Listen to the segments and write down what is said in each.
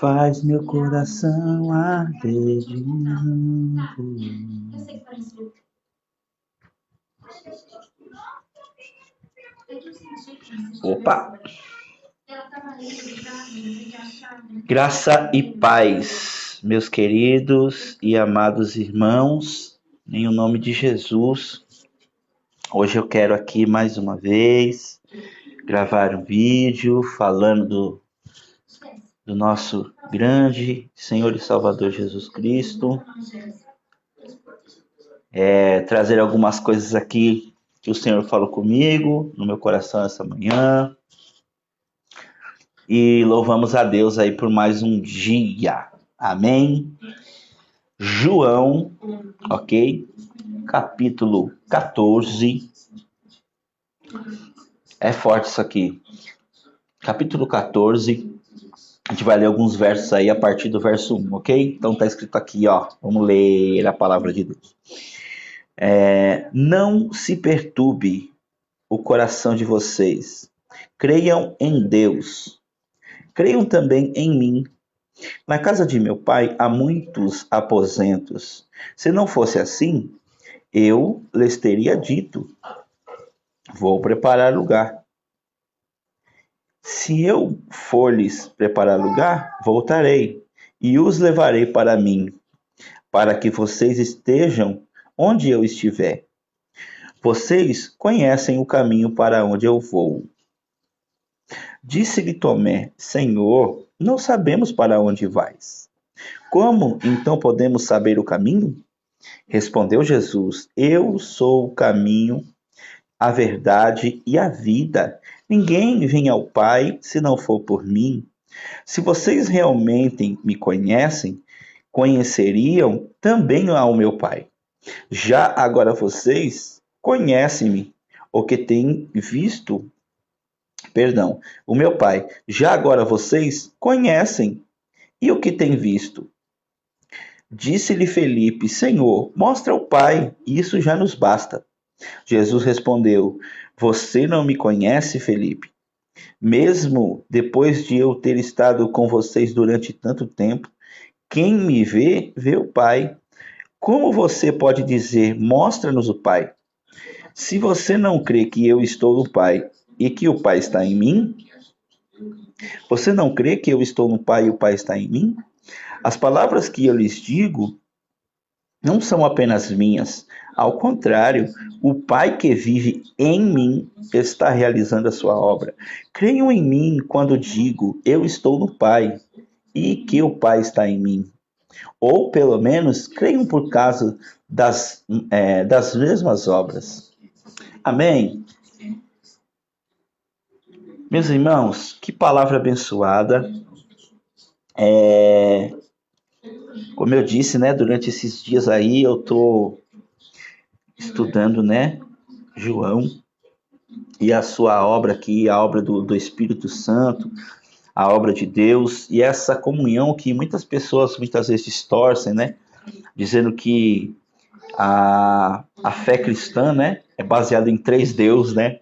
faz meu coração arder de novo. Opa! Graça e paz, meus queridos e amados irmãos, em o nome de Jesus. Hoje eu quero aqui mais uma vez gravar um vídeo falando do nosso grande Senhor e Salvador Jesus Cristo. Trazer algumas coisas aqui que o Senhor falou comigo, no meu coração essa manhã. E louvamos a Deus aí por mais um dia. Amém? João, ok? Capítulo 14. É forte isso aqui. Capítulo 14. A gente vai ler alguns versos aí a partir do verso 1, ok? Então tá escrito aqui, ó. Vamos ler a palavra de Deus. Não se perturbe o coração de vocês. Creiam em Deus. Creiam também em mim. Na casa de meu pai há muitos aposentos. Se não fosse assim, eu lhes teria dito: vou preparar lugar. Se eu for-lhes preparar lugar, voltarei e os levarei para mim, para que vocês estejam onde eu estiver. Vocês conhecem o caminho para onde eu vou. Disse-lhe Tomé: Senhor, não sabemos para onde vais. Como então podemos saber o caminho? Respondeu Jesus: Eu sou o caminho, a verdade e a vida. Ninguém vem ao Pai se não for por mim. Se vocês realmente me conhecem, conheceriam também ao meu Pai. Já agora vocês conhecem-me, o que têm visto, o meu Pai. Já agora vocês conhecem e o que têm visto. Disse-lhe Felipe: Senhor, mostra o Pai, isso já nos basta. Jesus respondeu: Você não me conhece, Felipe? Mesmo depois de eu ter estado com vocês durante tanto tempo, quem me vê, vê o Pai. Como você pode dizer: Mostra-nos o Pai? Se você não crê que eu estou no Pai e que o Pai está em mim, você não crê que eu estou no Pai e o Pai está em mim? As palavras que eu lhes digo não são apenas minhas. Ao contrário, o Pai que vive em mim está realizando a sua obra. Creiam em mim quando digo: eu estou no Pai e que o Pai está em mim. Ou, pelo menos, creiam por causa das mesmas obras. Amém? Meus irmãos, que palavra abençoada. Como eu disse, né, durante esses dias aí eu estou estudando, né, João e a sua obra aqui, a obra do Espírito Santo, a obra de Deus, e essa comunhão que muitas pessoas muitas vezes distorcem, né, dizendo que a fé cristã, né, é baseada em 3 deuses, né,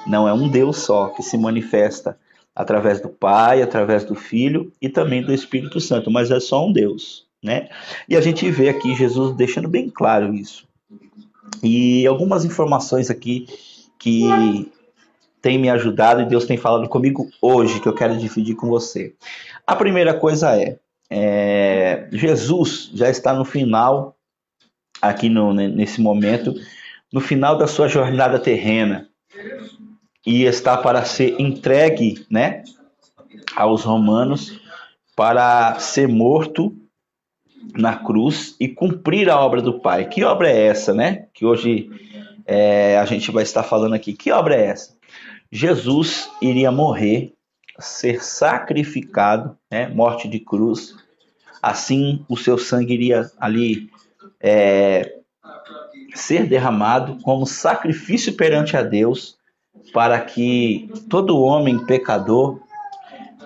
não é um Deus só que se manifesta através do Pai, através do Filho e também do Espírito Santo, mas é só um Deus, né? E a gente vê aqui Jesus deixando bem claro isso. E algumas informações aqui que tem me ajudado e Deus tem falado comigo hoje, que eu quero dividir com você. A primeira coisa Jesus já está no final, aqui nesse momento, no final da sua jornada terrena, e está para ser entregue, né, aos romanos, para ser morto na cruz e cumprir a obra do Pai. Que obra é essa, né? Que hoje a gente vai estar falando aqui. Que obra é essa? Jesus iria morrer, ser sacrificado, né? Morte de cruz. Assim, o seu sangue iria ali ser derramado como sacrifício perante a Deus, para que todo homem pecador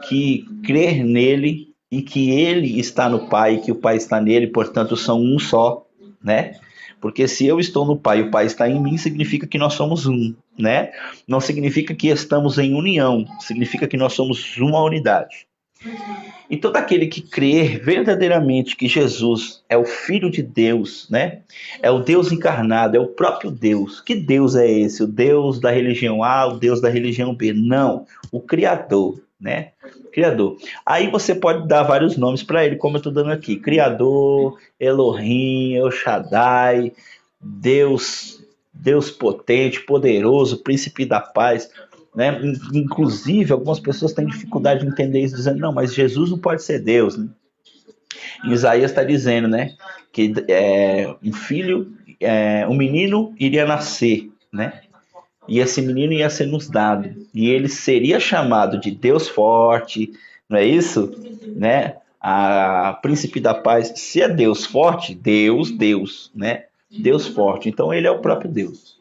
que crer nele e que ele está no Pai, que o Pai está nele, portanto são um só, né? Porque se eu estou no Pai e o Pai está em mim, significa que nós somos um, né? Não significa que estamos em união, significa que nós somos uma unidade. E todo aquele que crer verdadeiramente que Jesus é o Filho de Deus, né? É o Deus encarnado, é o próprio Deus. Que Deus é esse? O Deus da religião A, o Deus da religião B? Não, o Criador, né? Criador. Aí você pode dar vários nomes para ele, como eu estou dando aqui: Criador, Elohim, El Shaddai, Deus, Deus potente, poderoso, príncipe da paz, né? Inclusive, algumas pessoas têm dificuldade de entender isso, dizendo, não, mas Jesus não pode ser Deus, né? Em Isaías está dizendo, né, que um menino iria nascer, né? E esse menino ia ser nos dado, e ele seria chamado de Deus forte, não é isso? Né? A príncipe da paz, se é Deus forte, Deus, né? Deus forte. Então ele é o próprio Deus.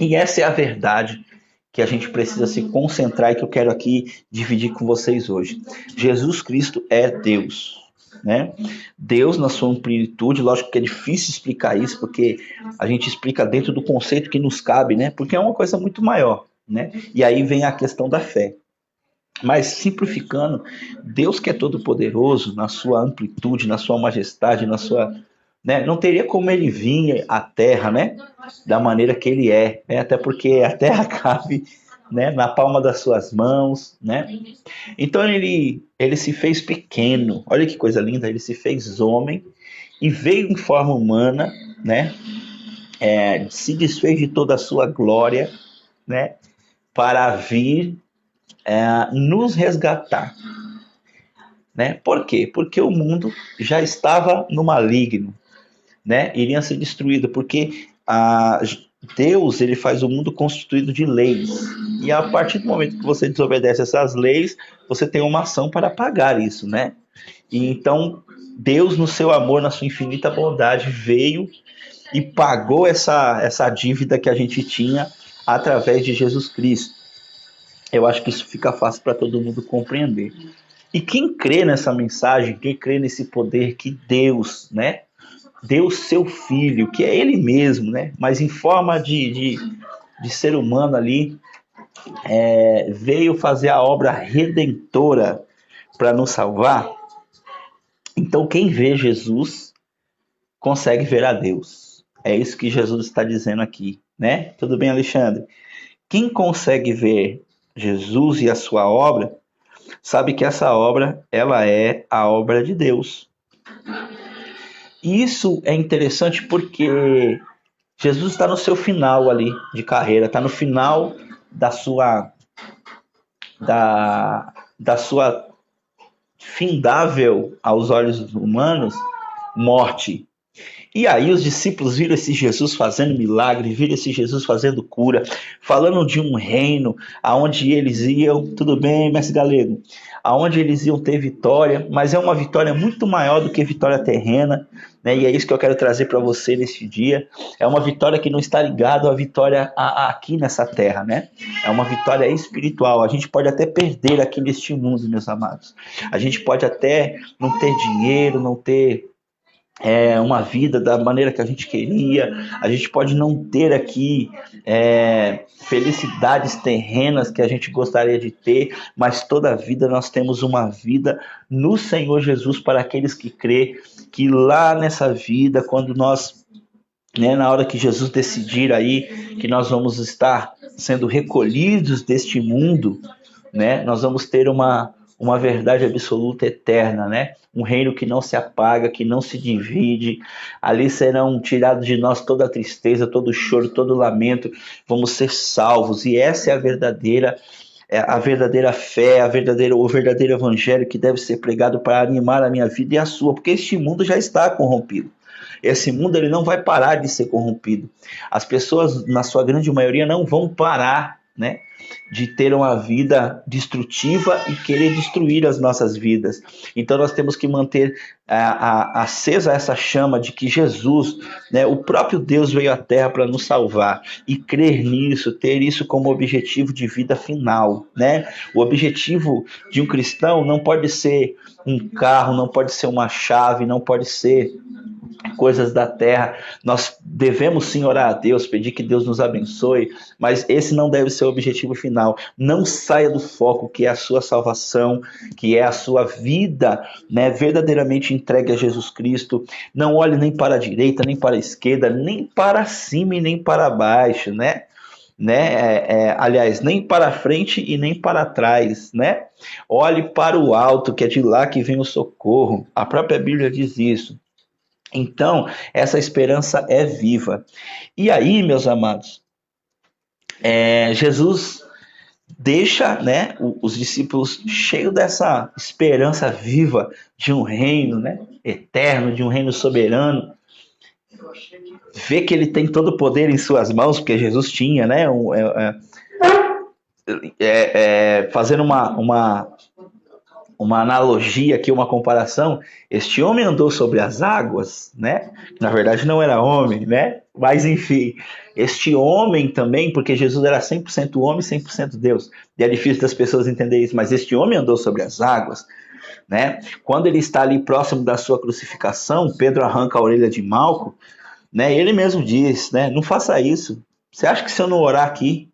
E essa é a verdade que a gente precisa se concentrar e que eu quero aqui dividir com vocês hoje. Jesus Cristo é Deus, né? Deus na sua plenitude, lógico que é difícil explicar isso, porque a gente explica dentro do conceito que nos cabe, né? Porque é uma coisa muito maior, né? E aí vem a questão da fé. Mas simplificando, Deus que é todo poderoso na sua amplitude, na sua majestade, na sua, né? Não teria como ele vir à Terra, né? Da maneira que ele é, né? Até porque a Terra cabe, né? Na palma das suas mãos, né? Então ele se fez pequeno. Olha que coisa linda, ele se fez homem e veio em forma humana, né? Se desfez de toda a sua glória, né? Para vir nos resgatar, né? Por quê? Porque o mundo já estava no maligno, né? Iria ser destruído, porque Deus ele faz o mundo constituído de leis. E a partir do momento que você desobedece essas leis, você tem uma ação para pagar isso, né? E então Deus, no seu amor, na sua infinita bondade, veio e pagou essa dívida que a gente tinha através de Jesus Cristo. Eu acho que isso fica fácil para todo mundo compreender. E quem crê nessa mensagem, quem crê nesse poder que Deus, né, deu seu filho, que é ele mesmo, né, mas em forma de ser humano ali, veio fazer a obra redentora para nos salvar. Então quem vê Jesus consegue ver a Deus. É isso que Jesus está dizendo aqui, né? Tudo bem, Alexandre? Quem consegue ver Jesus e a sua obra, sabe que essa obra, ela é a obra de Deus. E isso é interessante porque Jesus está no seu final ali de carreira, está no final da sua da sua findável aos olhos humanos morte. E aí os discípulos viram esse Jesus fazendo milagre, viram esse Jesus fazendo cura, falando de um reino aonde eles iam, tudo bem, mestre Galego, aonde eles iam ter vitória, mas é uma vitória muito maior do que vitória terrena, né? E é isso que eu quero trazer para você neste dia. É uma vitória que não está ligada à vitória aqui nessa terra, né? É uma vitória espiritual. A gente pode até perder aqui neste mundo, meus amados. A gente pode até não ter dinheiro, não ter uma vida da maneira que a gente queria, a gente pode não ter aqui felicidades terrenas que a gente gostaria de ter, mas toda a vida nós temos uma vida no Senhor Jesus para aqueles que crê, que lá nessa vida, quando nós, né, na hora que Jesus decidir aí que nós vamos estar sendo recolhidos deste mundo, né, nós vamos ter uma verdade absoluta eterna, né? Um reino que não se apaga, que não se divide. Ali serão tirados de nós toda a tristeza, todo o choro, todo o lamento. Vamos ser salvos. E essa é a verdadeira fé, o verdadeiro evangelho que deve ser pregado para animar a minha vida e a sua, porque este mundo já está corrompido. Esse mundo ele não vai parar de ser corrompido. As pessoas, na sua grande maioria, não vão parar, né, de ter uma vida destrutiva e querer destruir as nossas vidas. Então nós temos que manter acesa essa chama de que Jesus, né, o próprio Deus veio à Terra para nos salvar, e crer nisso, ter isso como objetivo de vida final, né? O objetivo de um cristão não pode ser um carro, não pode ser uma chave, não pode ser coisas da terra. Nós devemos sim orar a Deus, pedir que Deus nos abençoe, mas esse não deve ser o objetivo final. Não saia do foco, que é a sua salvação, que é a sua vida, né, verdadeiramente entregue a Jesus Cristo. Não olhe nem para a direita, nem para a esquerda, nem para cima e nem para baixo, aliás, nem para frente e nem para trás, né? Olhe para o alto, que é de lá que vem o socorro. A própria Bíblia diz isso. Então, essa esperança é viva. E aí, meus amados, Jesus deixa, né, os discípulos cheios dessa esperança viva de um reino, né, eterno, de um reino soberano. Vê que ele tem todo o poder em suas mãos, porque Jesus tinha, né, fazendo uma analogia aqui, uma comparação, este homem andou sobre as águas, né? Na verdade não era homem, né? Mas enfim, este homem também, porque Jesus era 100% homem, 100% Deus. E é difícil das pessoas entenderem isso, mas este homem andou sobre as águas, né? Quando ele está ali próximo da sua crucificação, Pedro arranca a orelha de Malco, né? Ele mesmo diz, né? Não faça isso. Você acha que se eu não orar aqui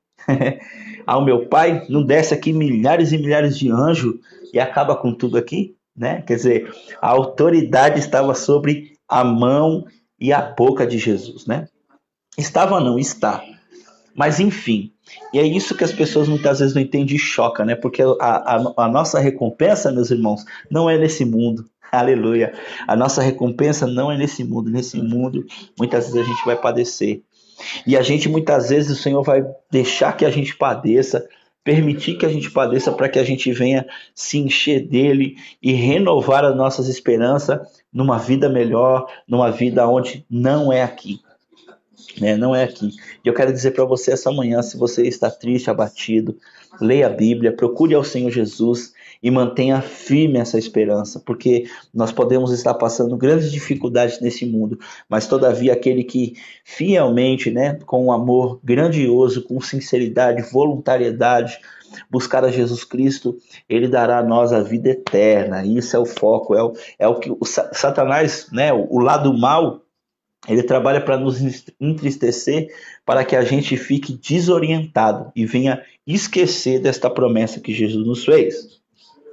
ao meu Pai, não desce aqui milhares e milhares de anjos e acaba com tudo aqui, né? Quer dizer, a autoridade estava sobre a mão e a boca de Jesus, né? Estava não, está. Mas enfim, e é isso que as pessoas muitas vezes não entendem e choca, né? Porque a nossa recompensa, meus irmãos, não é nesse mundo. Aleluia. A nossa recompensa não é nesse mundo. Nesse mundo, muitas vezes a gente vai padecer. E a gente, muitas vezes, o Senhor vai deixar que a gente padeça, permitir que a gente padeça para que a gente venha se encher dele e renovar as nossas esperanças numa vida melhor, numa vida onde não é aqui. Né? Não é aqui. E eu quero dizer para você essa manhã, se você está triste, abatido, leia a Bíblia, procure ao Senhor Jesus e mantenha firme essa esperança, porque nós podemos estar passando grandes dificuldades nesse mundo, mas todavia aquele que fielmente, né, com um amor grandioso, com sinceridade, voluntariedade, buscar a Jesus Cristo, ele dará a nós a vida eterna. Isso é o foco, é o que o Satanás, né, o lado mal, ele trabalha para nos entristecer, para que a gente fique desorientado e venha esquecer desta promessa que Jesus nos fez.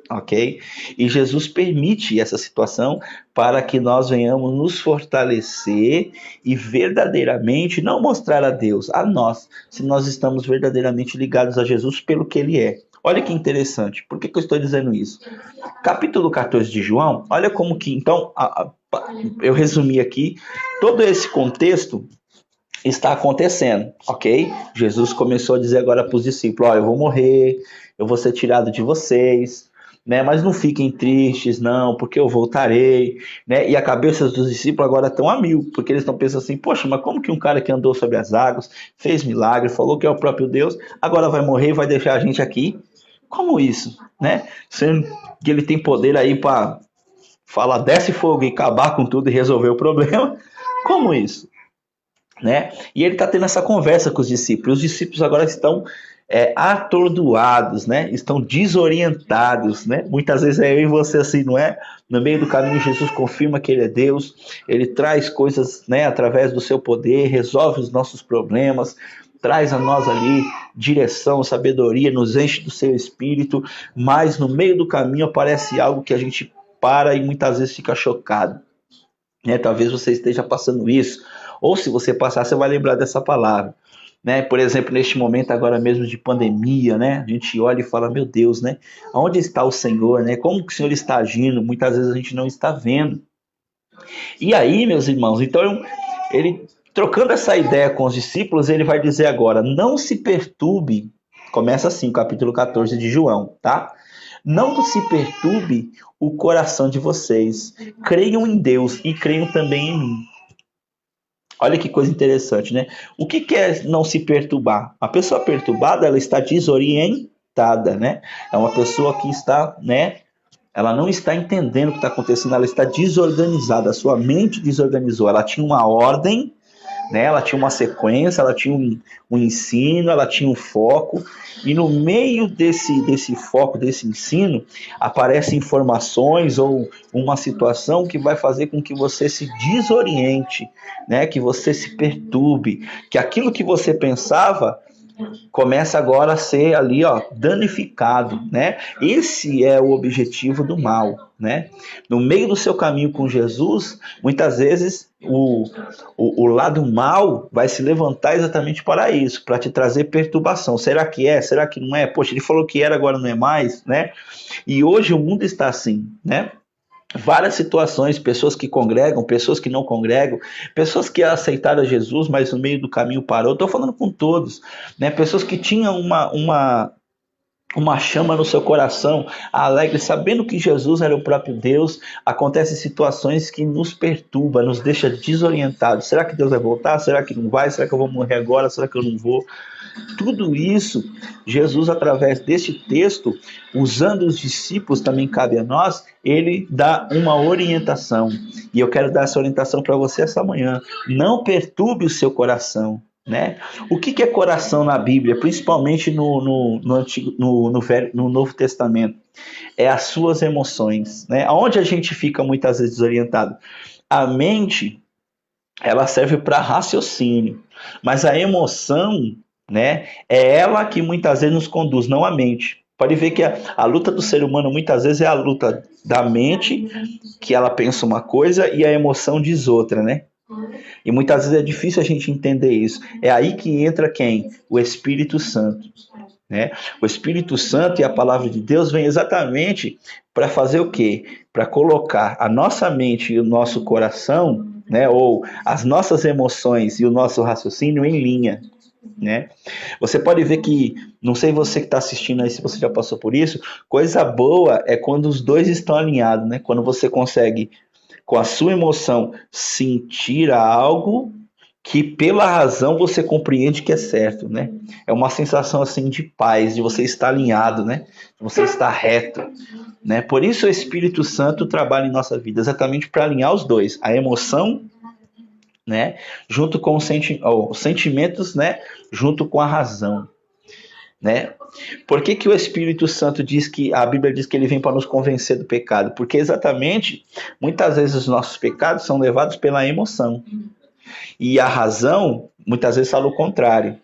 Ok? E Jesus permite essa situação para que nós venhamos nos fortalecer e verdadeiramente não mostrar a Deus, a nós, se nós estamos verdadeiramente ligados a Jesus pelo que Ele é. Olha que interessante. Por que eu estou dizendo isso? Capítulo 14 de João, olha como que, então, eu resumi aqui, todo esse contexto está acontecendo, ok? Jesus começou a dizer agora para os discípulos, eu vou morrer, eu vou ser tirado de vocês, né? Mas não fiquem tristes, não, porque eu voltarei, né? E a cabeça dos discípulos agora estão a mil, porque eles estão pensando assim, poxa, mas como que um cara que andou sobre as águas, fez milagre, falou que é o próprio Deus, agora vai morrer e vai deixar a gente aqui? Como isso, né? Sendo que ele tem poder aí para falar, desce fogo e acabar com tudo e resolver o problema. Como isso? Né? E ele está tendo essa conversa com os discípulos. Os discípulos agora estão atordoados, né? Estão desorientados, né? Muitas vezes é eu e você assim, não é? No meio do caminho, Jesus confirma que Ele é Deus, Ele traz coisas, né, através do seu poder, resolve os nossos problemas, traz a nós ali direção, sabedoria, nos enche do seu espírito, mas no meio do caminho aparece algo que a gente para e muitas vezes fica chocado. Né? Talvez você esteja passando isso, ou se você passar, você vai lembrar dessa palavra. Né? Por exemplo, neste momento agora mesmo de pandemia, né? A gente olha e fala, meu Deus, né? Onde está o Senhor? Né? Como que o Senhor está agindo? Muitas vezes a gente não está vendo. E aí, meus irmãos, então ele trocando essa ideia com os discípulos, ele vai dizer agora, não se perturbe, começa assim o capítulo 14 de João, tá? Não se perturbe o coração de vocês, creiam em Deus e creiam também em mim. Olha que coisa interessante, né? O que é não se perturbar? A pessoa perturbada, ela está desorientada, né? É uma pessoa que está, né? Ela não está entendendo o que está acontecendo, ela está desorganizada, a sua mente desorganizou. Ela tinha uma ordem, né? Ela tinha uma sequência, ela tinha um ensino, ela tinha um foco, e no meio desse foco, desse ensino, aparecem informações ou uma situação que vai fazer com que você se desoriente, né? Que você se perturbe, que aquilo que você pensava começa agora a ser ali, ó, danificado, né? Esse é o objetivo do mal, né? No meio do seu caminho com Jesus, muitas vezes o lado mal vai se levantar exatamente para isso, para te trazer perturbação. Será que é? Será que não é? Poxa, ele falou que era, agora não é mais, né? E hoje o mundo está assim, né? Várias situações, pessoas que congregam, pessoas que não congregam, pessoas que aceitaram Jesus, mas no meio do caminho parou. Estou falando com todos, né? Pessoas que tinham uma chama no seu coração, alegre, sabendo que Jesus era o próprio Deus. Acontecem situações que nos perturbam, nos deixa desorientados. Será que Deus vai voltar? Será que não vai? Será que eu vou morrer agora? Será que eu não vou? Tudo isso, Jesus, através deste texto, usando os discípulos, também cabe a nós, ele dá uma orientação. E eu quero dar essa orientação para você essa manhã. Não perturbe o seu coração. Né? O que é coração na Bíblia, principalmente no Novo Testamento? É as suas emoções. Né? Onde a gente fica muitas vezes desorientado? A mente, ela serve para raciocínio, mas a emoção, né, é ela que muitas vezes nos conduz, não a mente. Pode ver que a luta do ser humano muitas vezes é a luta da mente, que ela pensa uma coisa e a emoção diz outra, né? E muitas vezes é difícil a gente entender isso. É aí que entra quem? O Espírito Santo. Né? O Espírito Santo e a palavra de Deus vem exatamente para fazer o quê? Para colocar a nossa mente e o nosso coração, né, ou as nossas emoções e o nosso raciocínio em linha. Né? Você pode ver que, não sei você que está assistindo aí, se você já passou por isso, coisa boa é quando os dois estão alinhados, né? Quando você consegue, com a sua emoção, sentir algo que pela razão você compreende que é certo, né? É uma sensação assim de paz, de você estar alinhado, né? De você estar reto, né? Por isso o Espírito Santo trabalha em nossa vida, exatamente para alinhar os dois, a emoção, né? Junto com os sentimentos, né? Junto com a razão, né? Por que o Espírito Santo diz que a Bíblia diz que ele vem para nos convencer do pecado? Porque exatamente, muitas vezes os nossos pecados são levados pela emoção. E a razão, muitas vezes, fala o contrário.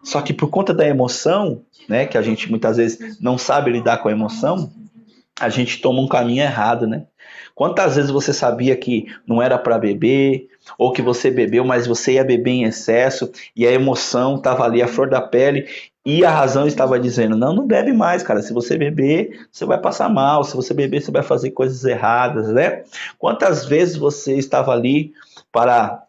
Só que por conta da emoção, né, que a gente muitas vezes não sabe lidar com a emoção, a gente toma um caminho errado, né? Quantas vezes você sabia que não era para beber, ou que você bebeu, mas você ia beber em excesso, e a emoção estava ali, a flor da pele, e a razão estava dizendo, não, não bebe mais, cara, se você beber, você vai passar mal, se você beber, você vai fazer coisas erradas, né? Quantas vezes você estava ali para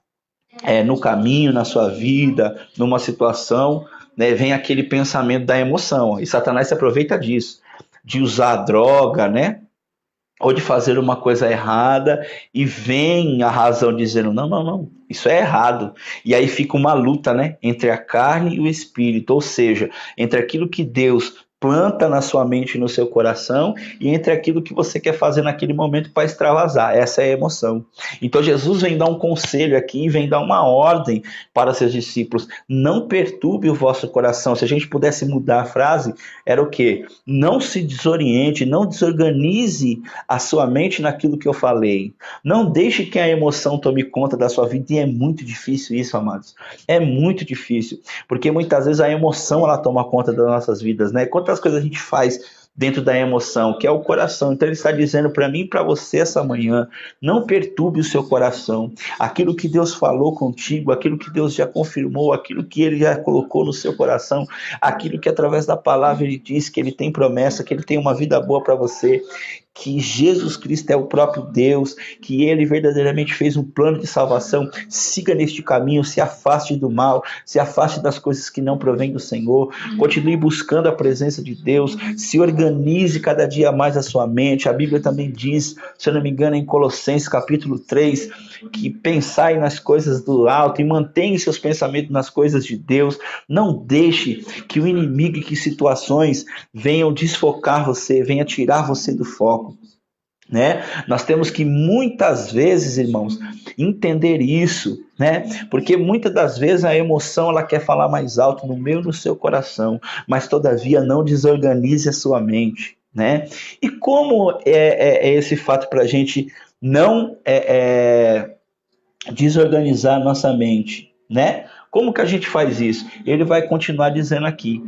no caminho, na sua vida, numa situação, né, vem aquele pensamento da emoção. E Satanás se aproveita disso, de usar a droga, né? Ou de fazer uma coisa errada, e vem a razão dizendo, não, não, não, isso é errado. E aí fica uma luta, né, entre a carne e o espírito, ou seja, entre aquilo que Deus planta na sua mente e no seu coração, e entre aquilo que você quer fazer naquele momento para extravasar. Essa é a emoção. Então Jesus vem dar um conselho aqui, vem dar uma ordem para seus discípulos. Não perturbe o vosso coração. Se a gente pudesse mudar a frase, era o quê? Não se desoriente, não desorganize a sua mente naquilo que eu falei. Não deixe que a emoção tome conta da sua vida. E é muito difícil isso, amados. É muito difícil. Porque muitas vezes a emoção ela toma conta das nossas vidas, né? Quantas coisas a gente faz dentro da emoção, que é o coração. Então ele está dizendo para mim e para você essa manhã, não perturbe o seu coração. Aquilo que Deus falou contigo, aquilo que Deus já confirmou, aquilo que ele já colocou no seu coração, aquilo que através da palavra ele diz que ele tem promessa, que ele tem uma vida boa para você, que Jesus Cristo é o próprio Deus, que ele verdadeiramente fez um plano de salvação. Siga neste caminho, se afaste do mal, se afaste das coisas que não provêm do Senhor, continue buscando a presença de Deus, se organize cada dia mais a sua mente. A Bíblia também diz, se eu não me engano, em Colossenses capítulo 3, que pensai nas coisas do alto e mantenha seus pensamentos nas coisas de Deus. Não deixe que o inimigo e que situações venham desfocar você, venham tirar você do foco. né? Nós temos que muitas vezes, irmãos, entender isso, né? Porque muitas das vezes a emoção ela quer falar mais alto no meu e no seu coração, mas todavia não desorganize a sua mente, né? E como é esse fato para a gente não desorganizar a nossa mente, né? Como que a gente faz isso? Ele vai continuar dizendo aqui,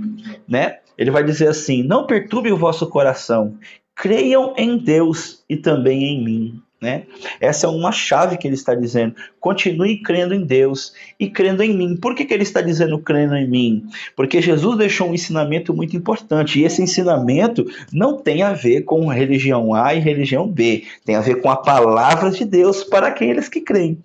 né? Ele vai dizer assim: não perturbe o vosso coração, creiam em Deus e também em mim, né? Essa é uma chave que ele está dizendo. Continue crendo em Deus e crendo em mim. Por que ele está dizendo crendo em mim? Porque Jesus deixou um ensinamento muito importante. E esse ensinamento não tem a ver com religião A e religião B. Tem a ver com a palavra de Deus para aqueles que creem,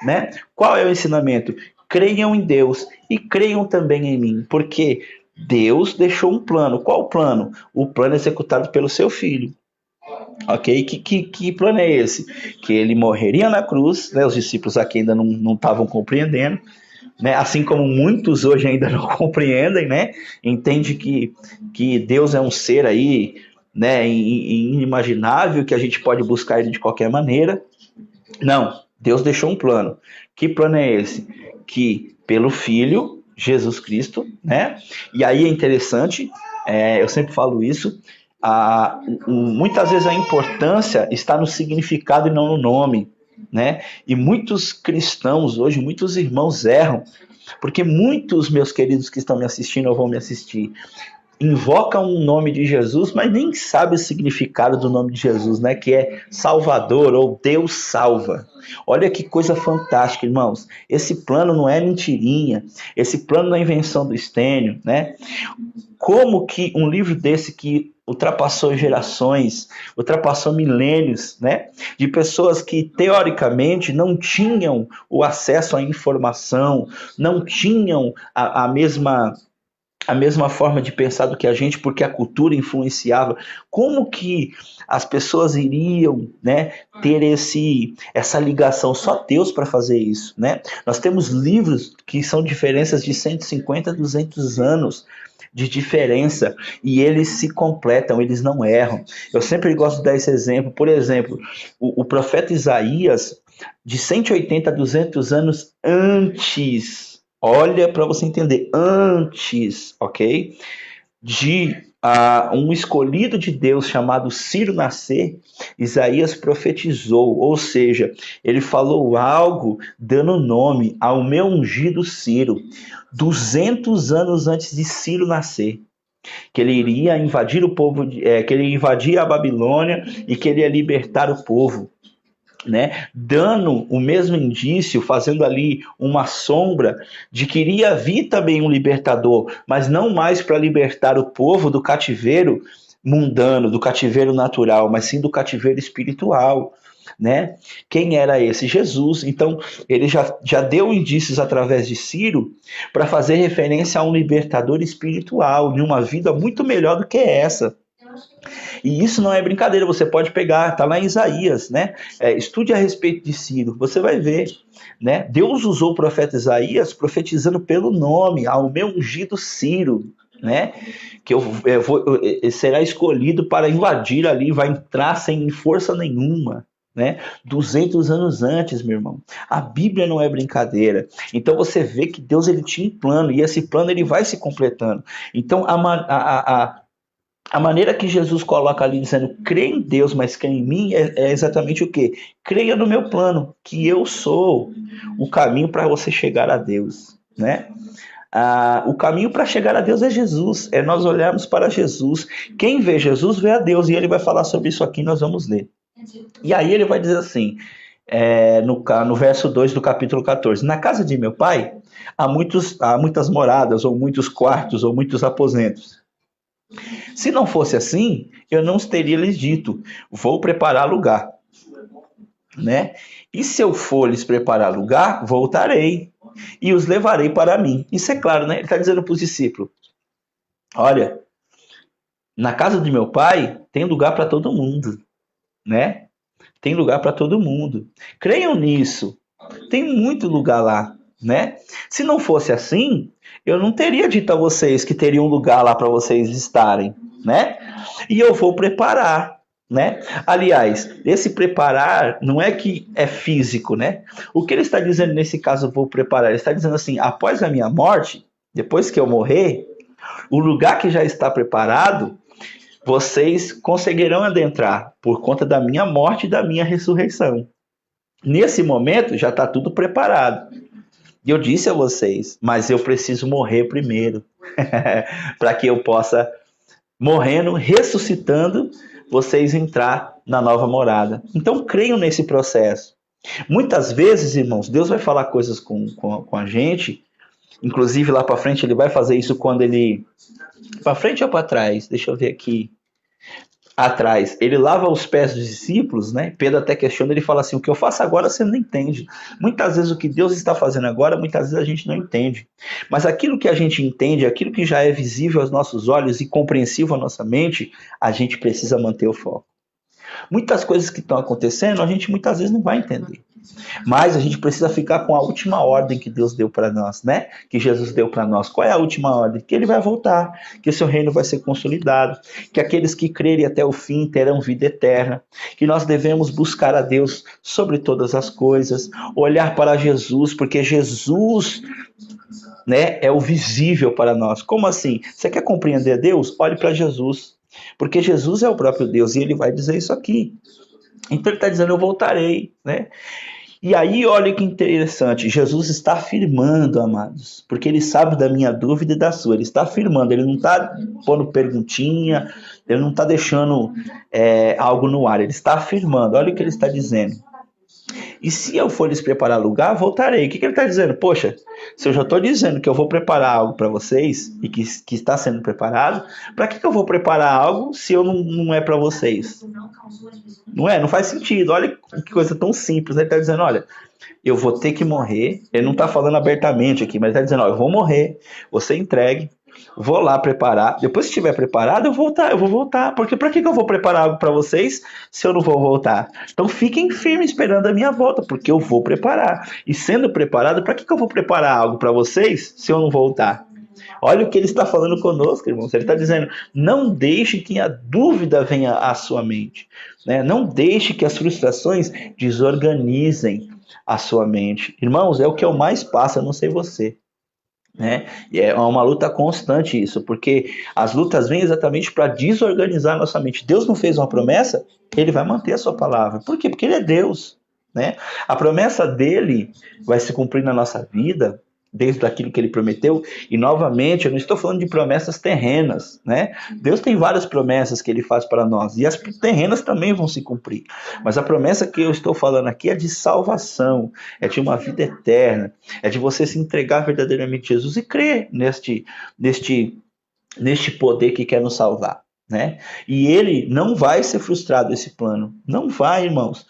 né? Qual é o ensinamento? Creiam em Deus e creiam também em mim. Porque Deus deixou um plano. Qual plano? O plano executado pelo seu filho. Ok? Que plano é esse? Que ele morreria na cruz, né? Os discípulos aqui ainda não estavam compreendendo, né? Assim como muitos hoje ainda não compreendem, né? Entende que Deus é um ser aí, né? Inimaginável, que a gente pode buscar ele de qualquer maneira. Não, Deus deixou um plano. Que plano é esse? Que pelo Filho, Jesus Cristo, né? E aí é interessante, eu sempre falo isso, muitas vezes a importância está no significado e não no nome, né? E muitos cristãos hoje, muitos irmãos erram, porque muitos meus queridos que estão me assistindo ou vão me assistir, invocam o nome de Jesus, mas nem sabe o significado do nome de Jesus, né? Que é Salvador ou Deus salva. Olha que coisa fantástica, irmãos. Esse plano não é mentirinha. Esse plano não é invenção do Estênio, né? Como que um livro desse que ultrapassou gerações, ultrapassou milênios, né? De pessoas que teoricamente não tinham o acesso à informação, não tinham a mesma forma de pensar do que a gente, porque a cultura influenciava. Como que as pessoas iriam, né, ter essa ligação? Só Deus para fazer isso, né? Nós temos livros que são diferenças de 150 a 200 anos de diferença e eles se completam, eles não erram. Eu sempre gosto de dar esse exemplo. Por exemplo, o profeta Isaías, de 180 a 200 anos antes, olha para você entender, antes, ok? De um escolhido de Deus chamado Ciro nascer, Isaías profetizou, ou seja, ele falou algo dando nome ao meu ungido Ciro, 200 anos antes de Ciro nascer, que ele iria invadir o povo, que ele ia invadir a Babilônia e que ele ia libertar o povo, né, dando o mesmo indício, fazendo ali uma sombra de que iria vir também um libertador, mas não mais para libertar o povo do cativeiro mundano, do cativeiro natural, mas sim do cativeiro espiritual, né? Quem era esse? Jesus. Então, ele já deu indícios através de Ciro para fazer referência a um libertador espiritual, de uma vida muito melhor do que essa. E isso não é brincadeira, você pode pegar, tá lá em Isaías, né? Estude a respeito de Ciro, você vai ver, né? Deus usou o profeta Isaías profetizando pelo nome ao meu ungido Ciro, né? Que será escolhido para invadir ali, vai entrar sem força nenhuma, né? 200 anos antes, meu irmão. A Bíblia não é brincadeira. Então você vê que Deus ele tinha um plano e esse plano ele vai se completando. Então a maneira que Jesus coloca ali dizendo crê em Deus, mas crê em mim, é exatamente o quê? Creia no meu plano, que eu sou o caminho para você chegar a Deus, né? O caminho para chegar a Deus é Jesus, é nós olharmos para Jesus. Quem vê Jesus vê a Deus, e ele vai falar sobre isso aqui, nós vamos ler. E aí ele vai dizer assim, no verso 2 do capítulo 14, na casa de meu pai há muitas moradas, ou muitos quartos, ou muitos aposentos. Se não fosse assim, eu não teria lhes dito, vou preparar lugar, né? E se eu for lhes preparar lugar, voltarei e os levarei para mim. Isso é claro, né? Ele está dizendo para os discípulos, olha, na casa de meu pai tem lugar para todo mundo, né? Tem lugar para todo mundo. Creiam nisso. Tem muito lugar lá, né? Se não fosse assim, eu não teria dito a vocês que teria um lugar lá para vocês estarem, né? E eu vou preparar. né? Aliás, esse preparar não é que é físico, né? O que ele está dizendo nesse caso, vou preparar? Ele está dizendo assim, após a minha morte, depois que eu morrer, o lugar que já está preparado, vocês conseguirão adentrar por conta da minha morte e da minha ressurreição. Nesse momento já está tudo preparado. E eu disse a vocês, mas eu preciso morrer primeiro, para que eu possa, morrendo, ressuscitando, vocês entrar na nova morada. Então creiam nesse processo. Muitas vezes, irmãos, Deus vai falar coisas com a gente, inclusive lá para frente ele vai fazer isso quando ele... Para frente ou para trás? Deixa eu ver aqui. Atrás, ele lava os pés dos discípulos, né? Pedro até questiona, ele fala assim: o que eu faço agora você não entende. Muitas vezes o que Deus está fazendo agora, muitas vezes a gente não entende. Mas aquilo que a gente entende, aquilo que já é visível aos nossos olhos e compreensível à nossa mente, a gente precisa manter o foco. Muitas coisas que estão acontecendo, a gente muitas vezes não vai entender. Mas a gente precisa ficar com a última ordem que Deus deu para nós, né? Que Jesus deu para nós. Qual é a última ordem? Que ele vai voltar, que seu reino vai ser consolidado, que aqueles que crerem até o fim terão vida eterna, que nós devemos buscar a Deus sobre todas as coisas, olhar para Jesus, porque Jesus, né, é o visível para nós. Como assim? Você quer compreender Deus? Olhe para Jesus, porque Jesus é o próprio Deus e ele vai dizer isso aqui. Então ele está dizendo, eu voltarei, né? E aí, olha que interessante, Jesus está afirmando, amados, porque ele sabe da minha dúvida e da sua, ele está afirmando, ele não está pondo perguntinha, ele não está deixando algo no ar, ele está afirmando, olha o que ele está dizendo. E se eu for lhes preparar lugar, voltarei. O que ele está dizendo? Poxa, se eu já estou dizendo que eu vou preparar algo para vocês e que está sendo preparado, para que eu vou preparar algo se eu não é para vocês? Não é? Não faz sentido. Olha que coisa tão simples. Ele está dizendo, olha, eu vou ter que morrer. Ele não está falando abertamente aqui, mas ele está dizendo, olha, eu vou morrer, você entregue, vou lá preparar. Depois que estiver preparado, eu vou voltar. Porque para que eu vou preparar algo para vocês se eu não vou voltar? Então fiquem firmes esperando a minha volta, porque eu vou preparar. E sendo preparado, para que eu vou preparar algo para vocês se eu não voltar? Olha o que ele está falando conosco, irmãos. Ele está dizendo, não deixe que a dúvida venha à sua mente, né? Não deixe que as frustrações desorganizem a sua mente. Irmãos, é o que eu mais passo, eu não sei você, né? E é uma luta constante isso, porque as lutas vêm exatamente para desorganizar a nossa mente. Deus não fez uma promessa, ele vai manter a sua palavra. Por quê? Porque ele é Deus, né? A promessa dele vai se cumprir na nossa vida, desde aquilo que ele prometeu, e novamente, eu não estou falando de promessas terrenas, né? Deus tem várias promessas que ele faz para nós, e as terrenas também vão se cumprir, mas a promessa que eu estou falando aqui é de salvação, é de uma vida eterna, é de você se entregar verdadeiramente a Jesus e crer neste poder que quer nos salvar, né? E ele não vai ser frustrado, esse plano. Não vai, irmãos.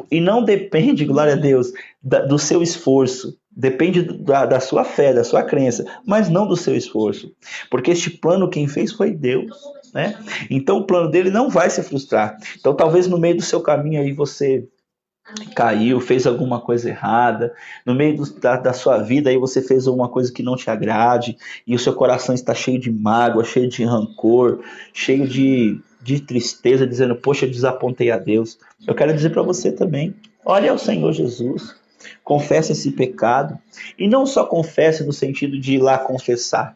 E não depende, glória a Deus, do seu esforço. Depende da sua fé, da sua crença, mas não do seu esforço. Porque este plano quem fez foi Deus, né? Então o plano dele não vai se frustrar. Então talvez no meio do seu caminho aí você caiu, fez alguma coisa errada, no meio da sua vida aí você fez alguma coisa que não te agrade, e o seu coração está cheio de mágoa, cheio de rancor, cheio de tristeza, dizendo, poxa, eu desapontei a Deus. Eu quero dizer para você também, olha ao Senhor Jesus, confesse esse pecado, e não só confesse no sentido de ir lá confessar,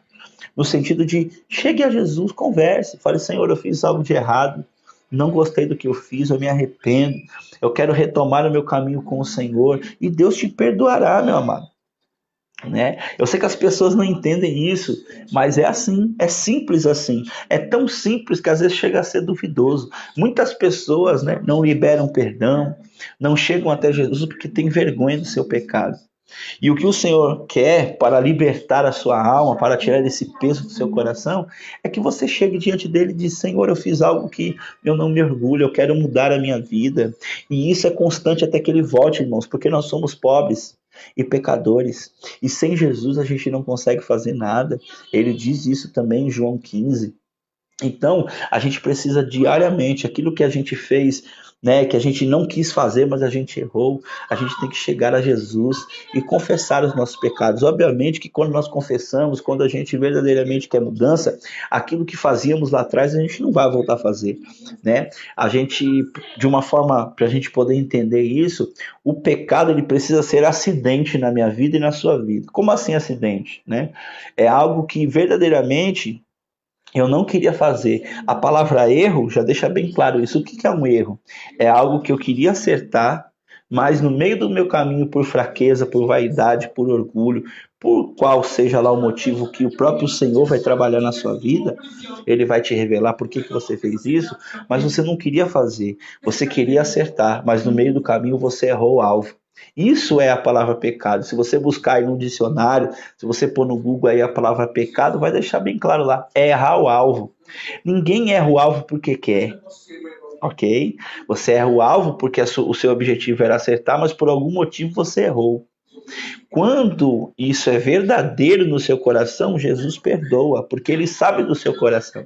no sentido de chegue a Jesus, converse, fale, Senhor, eu fiz algo de errado, não gostei do que eu fiz, eu me arrependo, eu quero retomar o meu caminho com o Senhor, e Deus te perdoará, meu amado. Né? Eu sei que as pessoas não entendem isso, mas é assim, é simples assim, é tão simples que às vezes chega a ser duvidoso. Muitas pessoas, né, não liberam perdão, não chegam até Jesus porque têm vergonha do seu pecado. E o que o Senhor quer para libertar a sua alma, para tirar esse peso do seu coração, é que você chegue diante dele e diz, Senhor, eu fiz algo que eu não me orgulho, eu quero mudar a minha vida. E isso é constante até que ele volte, irmãos, porque nós somos pobres e pecadores. E sem Jesus a gente não consegue fazer nada. Ele diz isso também em João 15. Então, a gente precisa diariamente, aquilo que a gente fez, né, que a gente não quis fazer, mas a gente errou, a gente tem que chegar a Jesus e confessar os nossos pecados. Obviamente que quando nós confessamos, quando a gente verdadeiramente quer mudança, aquilo que fazíamos lá atrás, a gente não vai voltar a fazer, né? A gente, de uma forma, para a gente poder entender isso, o pecado ele precisa ser acidente na minha vida e na sua vida. Como assim acidente, né? É algo que verdadeiramente eu não queria fazer. A palavra erro já deixa bem claro isso. O que é um erro? É algo que eu queria acertar, mas no meio do meu caminho, por fraqueza, por vaidade, por orgulho, por qual seja lá o motivo que o próprio Senhor vai trabalhar na sua vida, ele vai te revelar por que você fez isso, mas você não queria fazer. Você queria acertar, mas no meio do caminho você errou o alvo. Isso é a palavra pecado. Se você buscar aí no dicionário, se você pôr no Google aí a palavra pecado, vai deixar bem claro lá. É errar o alvo. Ninguém erra o alvo porque quer. Ok? Você erra o alvo porque o seu objetivo era acertar, mas por algum motivo você errou. Quando isso é verdadeiro no seu coração, Jesus perdoa, porque ele sabe do seu coração.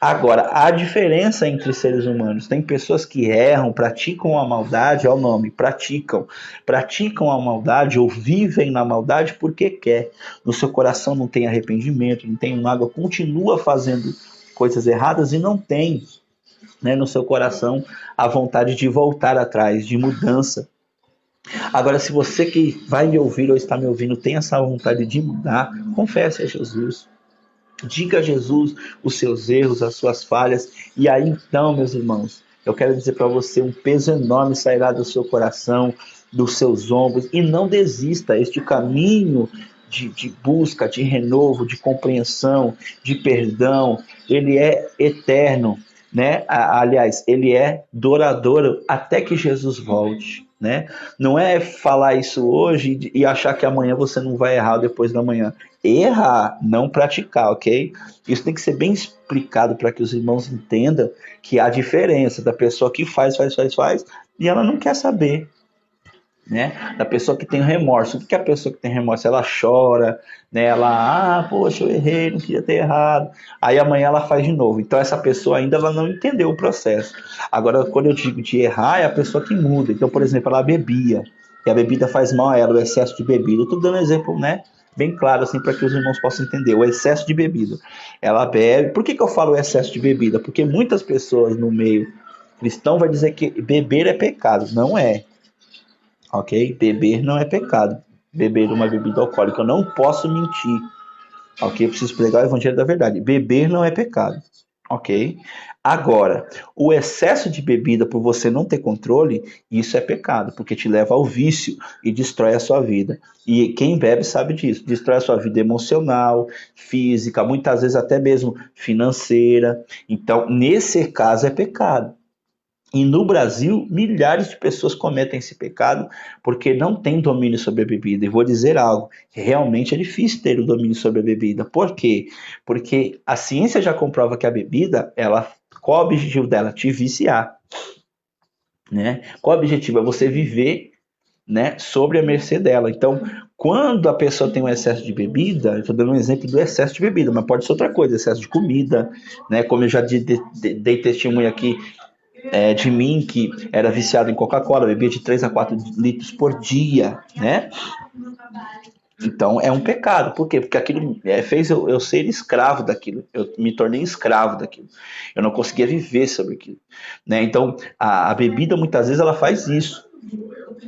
Agora, há diferença entre seres humanos. Tem pessoas que erram, praticam a maldade, é o nome, praticam a maldade ou vivem na maldade porque quer. No seu coração não tem arrependimento, não tem mágoa, continua fazendo coisas erradas e não tem, né, no seu coração a vontade de voltar atrás, de mudança. Agora, se você que vai me ouvir ou está me ouvindo tem essa vontade de mudar, confesse a Jesus. Diga a Jesus os seus erros, as suas falhas, e aí então, meus irmãos, eu quero dizer para você, um peso enorme sairá do seu coração, dos seus ombros, e não desista. Este caminho de busca, de renovo, de compreensão, de perdão, ele é eterno, né? Aliás, ele é duradouro até que Jesus volte, né? Não é falar isso hoje e achar que amanhã você não vai errar depois da manhã. Errar, não praticar, ok? Isso tem que ser bem explicado para que os irmãos entendam que há diferença da pessoa que faz e ela não quer saber, né? Da pessoa que tem remorso. O que é a pessoa que tem remorso? Ela chora, né? Ela, poxa, eu errei, não queria ter errado. Aí amanhã ela faz de novo. Então essa pessoa ainda ela não entendeu o processo. Agora, quando eu digo de errar, é a pessoa que muda. Então, por exemplo, ela bebia, e a bebida faz mal a ela, o excesso de bebida. Eu estou dando um exemplo, né? Bem claro, assim, para que os irmãos possam entender. O excesso de bebida. Ela bebe. Por que eu falo excesso de bebida? Porque muitas pessoas no meio cristão vai dizer que beber é pecado. Não é. Ok? Beber não é pecado. Beber uma bebida alcoólica, eu não posso mentir. Ok? Eu preciso pregar o evangelho da verdade. Beber não é pecado. Ok? Agora, o excesso de bebida por você não ter controle, isso é pecado, porque te leva ao vício e destrói a sua vida. E quem bebe sabe disso. Destrói a sua vida emocional, física, muitas vezes até mesmo financeira. Então, nesse caso, é pecado. E no Brasil, milhares de pessoas cometem esse pecado porque não tem domínio sobre a bebida. E vou dizer algo, realmente é difícil ter o domínio sobre a bebida. Por quê? Porque a ciência já comprova que a bebida, ela, qual o objetivo dela? Te viciar, né? Qual o objetivo? É você viver, né, sobre a mercê dela. Então, quando a pessoa tem um excesso de bebida, eu estou dando um exemplo do excesso de bebida, mas pode ser outra coisa, excesso de comida, né? Como eu já dei testemunho aqui de mim, que era viciado em Coca-Cola, bebia de 3 a 4 litros por dia, né? Então é um pecado. Por quê? Porque aquilo fez eu ser escravo daquilo. Eu me tornei escravo daquilo. Eu não conseguia viver sobre aquilo, né? Então a bebida muitas vezes ela faz isso,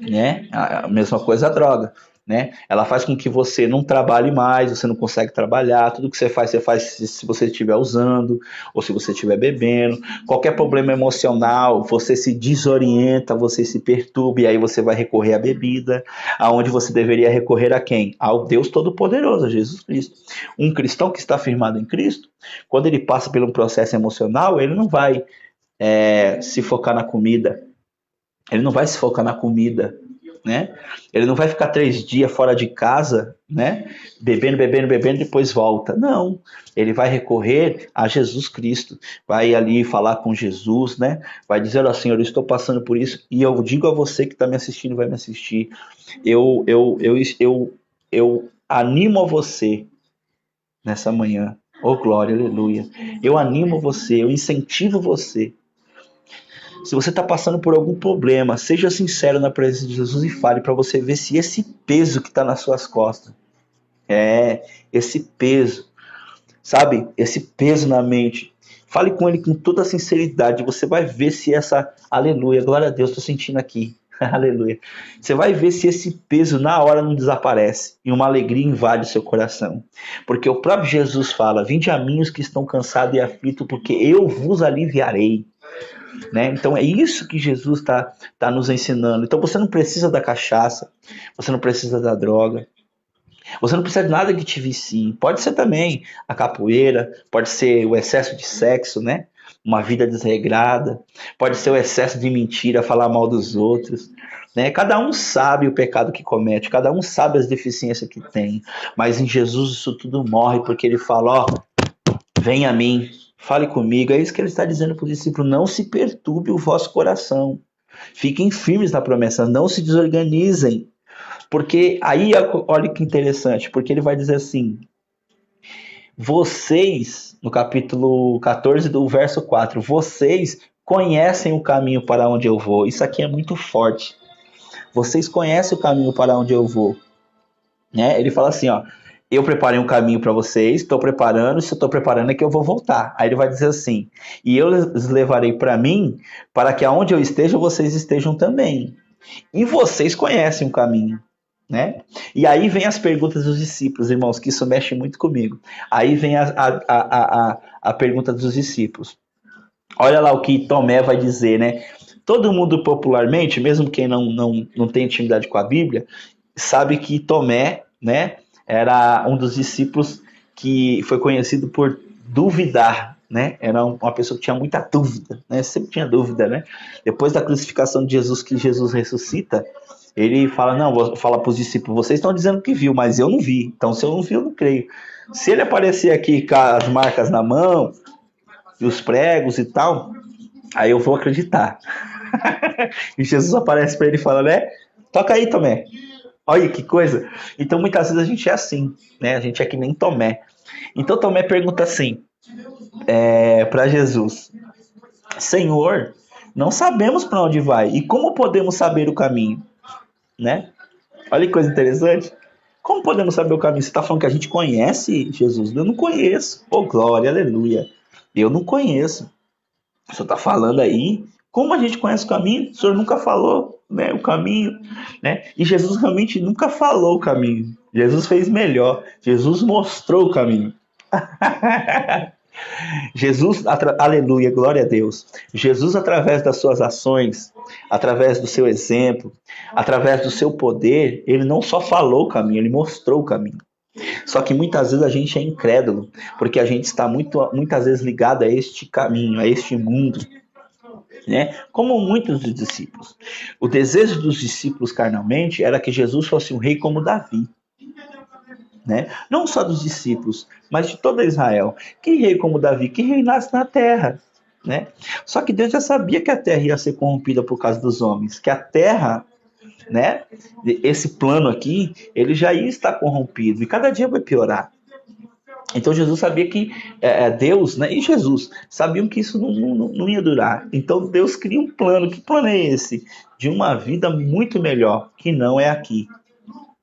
né? A mesma coisa a droga, né? Ela faz com que você não trabalhe mais, você não consegue trabalhar, tudo que você faz se você estiver usando ou se você estiver bebendo. Qualquer problema emocional, você se desorienta, você se perturba e aí você vai recorrer à bebida, aonde você deveria recorrer a quem? Ao Deus Todo-Poderoso, a Jesus Cristo. Um cristão que está firmado em Cristo, quando ele passa por um processo emocional, ele não vai se focar na comida, ele não vai se focar na comida, né? Ele não vai ficar 3 dias fora de casa, né? Bebendo, depois volta. Não. Ele vai recorrer a Jesus Cristo, vai ali falar com Jesus, né? Vai dizer, ó Senhor, eu estou passando por isso e eu digo a você que está me assistindo, vai me assistir. Eu animo a você nessa manhã Oh, glória, aleluia. Eu animo você, eu incentivo você. Se você está passando por algum problema, seja sincero na presença de Jesus e fale para você ver se esse peso que está nas suas costas, esse peso, sabe? Esse peso na mente. Fale com ele com toda a sinceridade. Você vai ver se essa. Aleluia, glória a Deus, estou sentindo aqui. Aleluia. Você vai ver se esse peso na hora não desaparece e uma alegria invade o seu coração. Porque o próprio Jesus fala: Vinde a mim os que estão cansados e aflitos, porque eu vos aliviarei. Né? Então é isso que Jesus tá nos ensinando. Então você não precisa da cachaça, você não precisa da droga, você não precisa de nada que te vicie. Pode ser também a capoeira, pode ser o excesso de sexo, né? Uma vida desregrada, pode ser o excesso de mentira, falar mal dos outros. Né? Cada um sabe o pecado que comete, cada um sabe as deficiências que tem, mas em Jesus isso tudo morre, porque ele fala: ó, vem a mim, fale comigo. É isso que ele está dizendo para os discípulos: não se perturbe o vosso coração, fiquem firmes na promessa, não se desorganizem. Porque aí, olha que interessante, porque ele vai dizer assim: vocês, no capítulo 14 do verso 4, vocês conhecem o caminho para onde eu vou. Isso aqui é muito forte. Vocês conhecem o caminho para onde eu vou. Né? Ele fala assim, ó: eu preparei um caminho para vocês, estou preparando, se eu estou preparando é que eu vou voltar. Aí ele vai dizer assim: e eu os levarei para mim, para que aonde eu esteja, vocês estejam também. E vocês conhecem o caminho. Né? E aí vem as perguntas dos discípulos, irmãos, que isso mexe muito comigo. Aí vem a pergunta dos discípulos. Olha lá o que Tomé vai dizer, né? Todo mundo popularmente, mesmo quem não tem intimidade com a Bíblia, sabe que Tomé, né, era um dos discípulos que foi conhecido por duvidar, né? Era uma pessoa que tinha muita dúvida, né? Sempre tinha dúvida, né? Depois da crucificação de Jesus, que Jesus ressuscita, ele fala: não, vou falar para os discípulos, vocês estão dizendo que viu, mas eu não vi. Então, se eu não vi, eu não creio. Se ele aparecer aqui com as marcas na mão e os pregos e tal, aí eu vou acreditar. E Jesus aparece para ele e fala: né? Toca aí, Tomé. Olha que coisa. Então, muitas vezes a gente é assim, né? A gente é que nem Tomé. Então, Tomé pergunta assim, para Jesus: Senhor, não sabemos para onde vai e como podemos saber o caminho, né? Olha que coisa interessante. Como podemos saber o caminho? Você está falando que a gente conhece Jesus? Eu não conheço. Oh, glória, aleluia. Eu não conheço. O senhor está falando aí. Como a gente conhece o caminho? O senhor nunca falou, né, o caminho. Né? E Jesus realmente nunca falou o caminho. Jesus fez melhor. Jesus mostrou o caminho. Jesus, aleluia, glória a Deus. Jesus, através das suas ações, através do seu exemplo, através do seu poder, ele não só falou o caminho, ele mostrou o caminho. Só que muitas vezes a gente é incrédulo, porque a gente está muitas vezes ligado a este caminho, a este mundo, né? Como muitos dos discípulos. O desejo dos discípulos carnalmente era que Jesus fosse um rei como Davi. Né? Não só dos discípulos, mas de toda Israel. Que rei como Davi, que reinasse na terra. Né? Só que Deus já sabia que a terra ia ser corrompida por causa dos homens, que a terra, né, esse plano aqui, ele já ia estar corrompido e cada dia vai piorar. Então Jesus sabia que Deus, né, e Jesus sabiam que isso não ia durar. Então Deus cria um plano. Que plano é esse? De uma vida muito melhor, que não é aqui.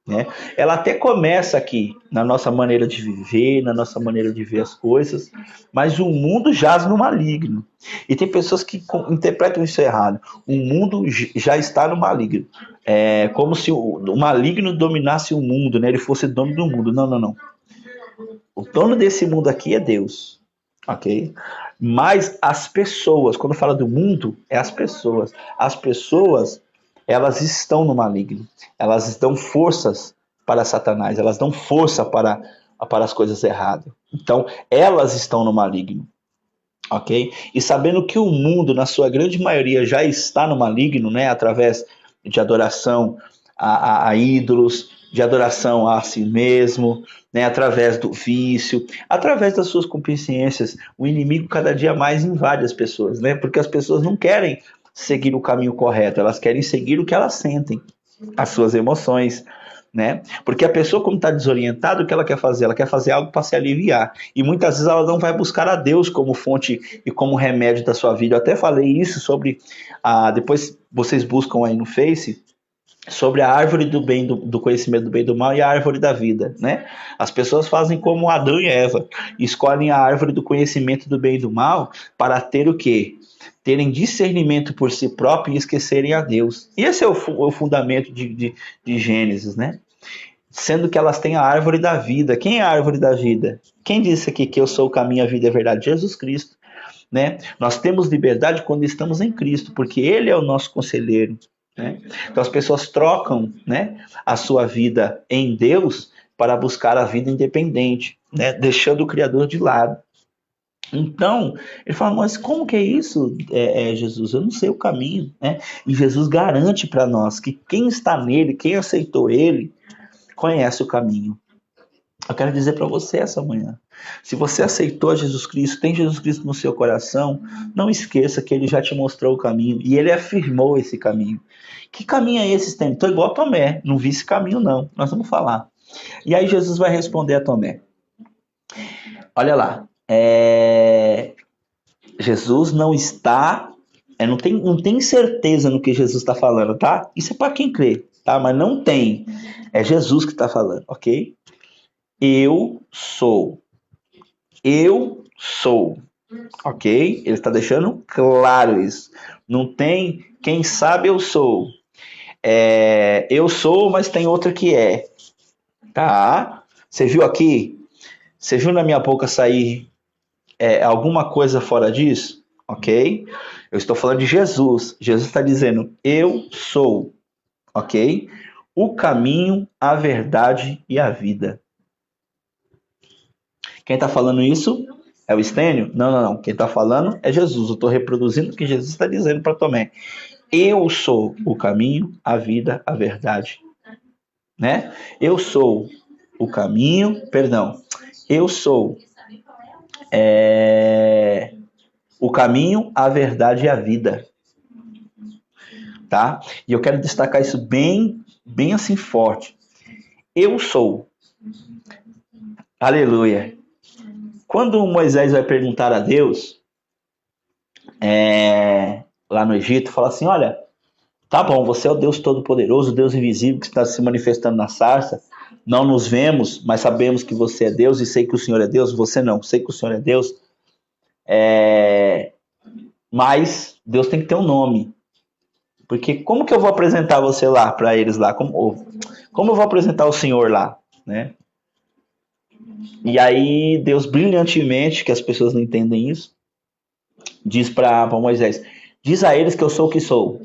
Né? Ela até começa aqui, na nossa maneira de viver, na nossa maneira de ver as coisas, mas o mundo jaz no maligno. E tem pessoas que interpretam isso errado. O mundo já está no maligno. É como se o maligno dominasse o mundo, né? Ele fosse dono do mundo. Não, não, não. O dono desse mundo aqui é Deus. Ok? Mas as pessoas, quando fala do mundo, é as pessoas. As pessoas, elas estão no maligno. Elas dão forças para Satanás. Elas dão força para as coisas erradas. Então, elas estão no maligno. Ok? E sabendo que o mundo, na sua grande maioria, já está no maligno, né? Através de adoração a ídolos, de adoração a si mesmo, né, através do vício, através das suas concupiscências. O inimigo cada dia mais invade as pessoas, né, porque as pessoas não querem seguir o caminho correto, elas querem seguir o que elas sentem, as suas emoções, né? Porque a pessoa, como está desorientada, o que ela quer fazer? Ela quer fazer algo para se aliviar. E muitas vezes ela não vai buscar a Deus como fonte e como remédio da sua vida. Eu até falei isso sobre depois vocês buscam aí no Face sobre a árvore do bem, do conhecimento do bem e do mal e a árvore da vida, né? As pessoas fazem como Adão e Eva, escolhem a árvore do conhecimento do bem e do mal para ter o quê? Terem discernimento por si próprio e esquecerem a Deus. E esse é o fundamento de Gênesis, né? Sendo que elas têm a árvore da vida. Quem é a árvore da vida? Quem disse aqui que eu sou o caminho, a vida e a verdade? Jesus Cristo. Né? Nós temos liberdade quando estamos em Cristo, porque Ele é o nosso conselheiro. Né? Então as pessoas trocam, né, a sua vida em Deus para buscar a vida independente, né, deixando o Criador de lado. Então, ele fala, mas como que é isso, Jesus? Eu não sei o caminho. Né? E Jesus garante para nós que quem está nele, quem aceitou ele, conhece o caminho. Eu quero dizer para você essa manhã, se você aceitou Jesus Cristo, tem Jesus Cristo no seu coração, não esqueça que ele já te mostrou o caminho e ele afirmou esse caminho. Que caminho é esse, Stênio? Estou igual a Tomé, não vi esse caminho não, nós vamos falar. E aí Jesus vai responder a Tomé. Olha lá, Jesus não está, não tem certeza no que Jesus está falando, tá? Isso é para quem crê, tá? Mas não tem, é Jesus que está falando, ok? Eu sou. Eu sou. Ok? Ele está deixando claro isso. Não tem quem sabe eu sou. Eu sou, mas tem outra que é. Tá? Você viu aqui? Você viu na minha boca sair alguma coisa fora disso? Ok? Eu estou falando de Jesus. Jesus está dizendo: eu sou. Ok? O caminho, a verdade e a vida. Quem está falando isso é o Estênio? Não, não, não. Quem está falando é Jesus. Eu estou reproduzindo o que Jesus está dizendo para Tomé. Eu sou o caminho, a vida, a verdade. Né? Eu sou o caminho, perdão. Eu sou o caminho, a verdade e a vida. Tá? E eu quero destacar isso bem, bem assim forte. Eu sou. Aleluia. Quando Moisés vai perguntar a Deus, lá no Egito, fala assim, olha, tá bom, você é o Deus Todo-Poderoso, o Deus invisível que está se manifestando na sarça. Não nos vemos, mas sabemos que você é Deus e sei que o Senhor é Deus. Você não, sei que o Senhor é Deus. Mas Deus tem que ter um nome. Porque como que eu vou apresentar você lá para eles lá? Como eu vou apresentar o Senhor lá? Né? E aí Deus brilhantemente, que as pessoas não entendem isso, diz para Moisés, diz a eles que eu sou o que sou.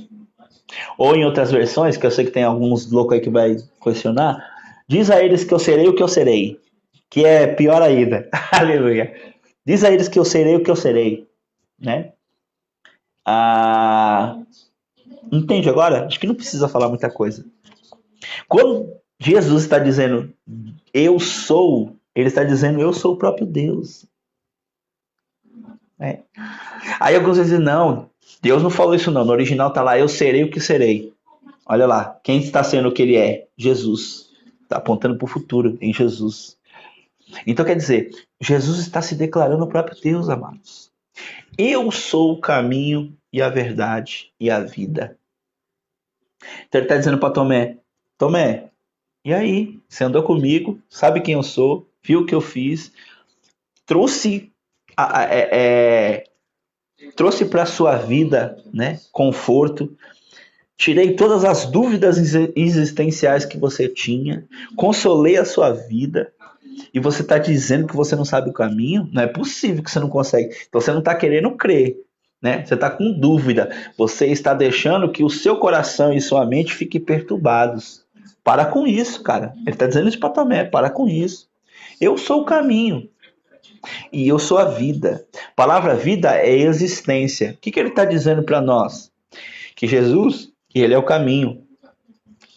Ou em outras versões, que eu sei que tem alguns loucos aí que vai questionar, diz a eles que eu serei o que eu serei. Que é pior ainda. Aleluia. Diz a eles que eu serei o que eu serei. Né? Entende agora? Acho que não precisa falar muita coisa. Quando Jesus está dizendo eu sou, ele está dizendo eu sou o próprio Deus. Aí alguns dizem, não, Deus não falou isso não. No original está lá, eu serei o que serei. Olha lá, quem está sendo o que ele é? Jesus. Está apontando para o futuro, em Jesus. Então quer dizer, Jesus está se declarando o próprio Deus, amados. Eu sou o caminho e a verdade e a vida. Então ele está dizendo para Tomé, Tomé, e aí? Você andou comigo, sabe quem eu sou, viu o que eu fiz, trouxe trouxe para a sua vida, né, conforto, tirei todas as dúvidas existenciais que você tinha, consolei a sua vida, e você está dizendo que você não sabe o caminho? Não é possível que você não consegue. Então você não está querendo crer, né? Você está com dúvida. Você está deixando que o seu coração e sua mente fiquem perturbados. Para com isso, cara. Ele está dizendo isso para Tomé. Para com isso. Eu sou o caminho. E eu sou a vida. A palavra vida é existência. O que ele está dizendo para nós? Que Jesus, ele é o caminho.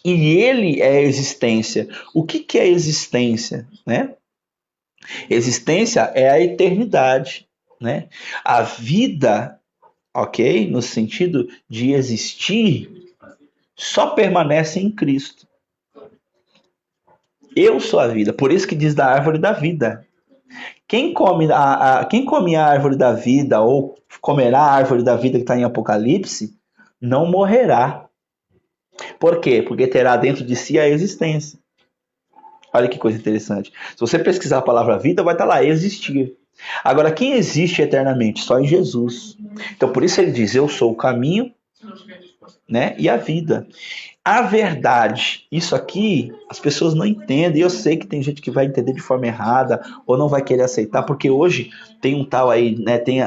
E ele é a existência. O que é existência, né? Existência é a eternidade, né? A vida, ok? No sentido de existir, só permanece em Cristo. Eu sou a vida. Por isso que diz da árvore da vida. Quem come a árvore da vida ou comerá a árvore da vida que está em Apocalipse, não morrerá. Por quê? Porque terá dentro de si a existência. Olha que coisa interessante. Se você pesquisar a palavra vida, vai estar lá, existir. Agora, quem existe eternamente? Só em Jesus. Então, por isso ele diz, eu sou o caminho, né, e a vida. A verdade, isso aqui as pessoas não entendem. Eu sei que tem gente que vai entender de forma errada ou não vai querer aceitar, porque hoje tem um tal aí, né? Tem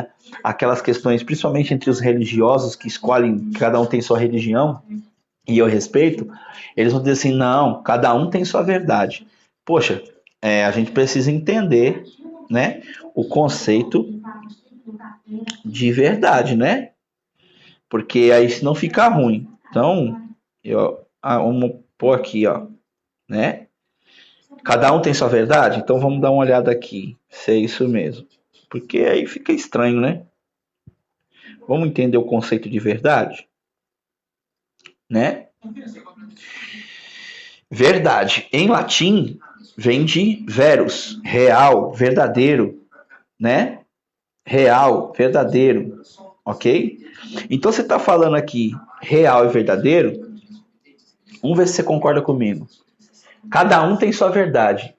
aquelas questões, principalmente entre os religiosos que escolhem, cada um tem sua religião, e eu respeito. Eles vão dizer assim: não, cada um tem sua verdade. Poxa, a gente precisa entender, né, o conceito de verdade, né? Porque aí senão fica ruim. Então, vamos pôr aqui, ó, né? Cada um tem sua verdade? Então vamos dar uma olhada aqui, se é isso mesmo. Porque aí fica estranho, né? Vamos entender o conceito de verdade, né? Verdade, em latim, vem de verus, real, verdadeiro, né? Real, verdadeiro, ok? Então você está falando aqui real e verdadeiro, vamos ver se você concorda comigo. Cada um tem sua verdade.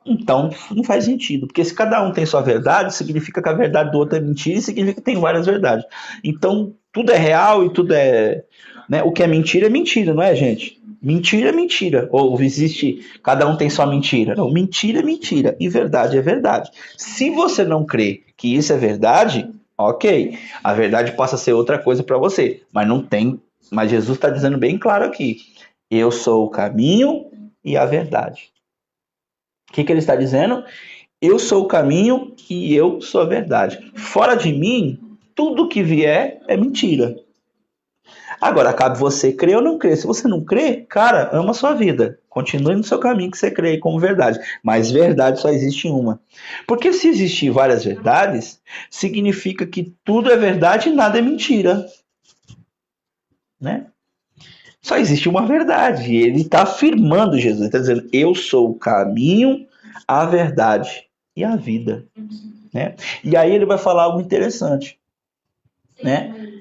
Então, não faz sentido, porque se cada um tem sua verdade, significa que a verdade do outro é mentira e significa que tem várias verdades. Então, tudo é real e tudo é... Né? O que é mentira, não é, gente? Mentira é mentira. Ou existe, cada um tem sua mentira. Não, mentira é mentira e verdade é verdade. Se você não crê que isso é verdade, ok. A verdade passa a ser outra coisa para você. Mas não tem... Mas Jesus está dizendo bem claro aqui. Eu sou o caminho e a verdade. O que ele está dizendo? Eu sou o caminho e eu sou a verdade. Fora de mim, tudo que vier é mentira. Agora, cabe você crer ou não crer. Se você não crê, cara, ama a sua vida. Continue no seu caminho que você crê como verdade. Mas verdade só existe uma. Porque se existir várias verdades, significa que tudo é verdade e nada é mentira. Né? Só existe uma verdade. E ele está afirmando, Jesus. Ele está dizendo, eu sou o caminho, a verdade e a vida. Né? E aí ele vai falar algo interessante. Né?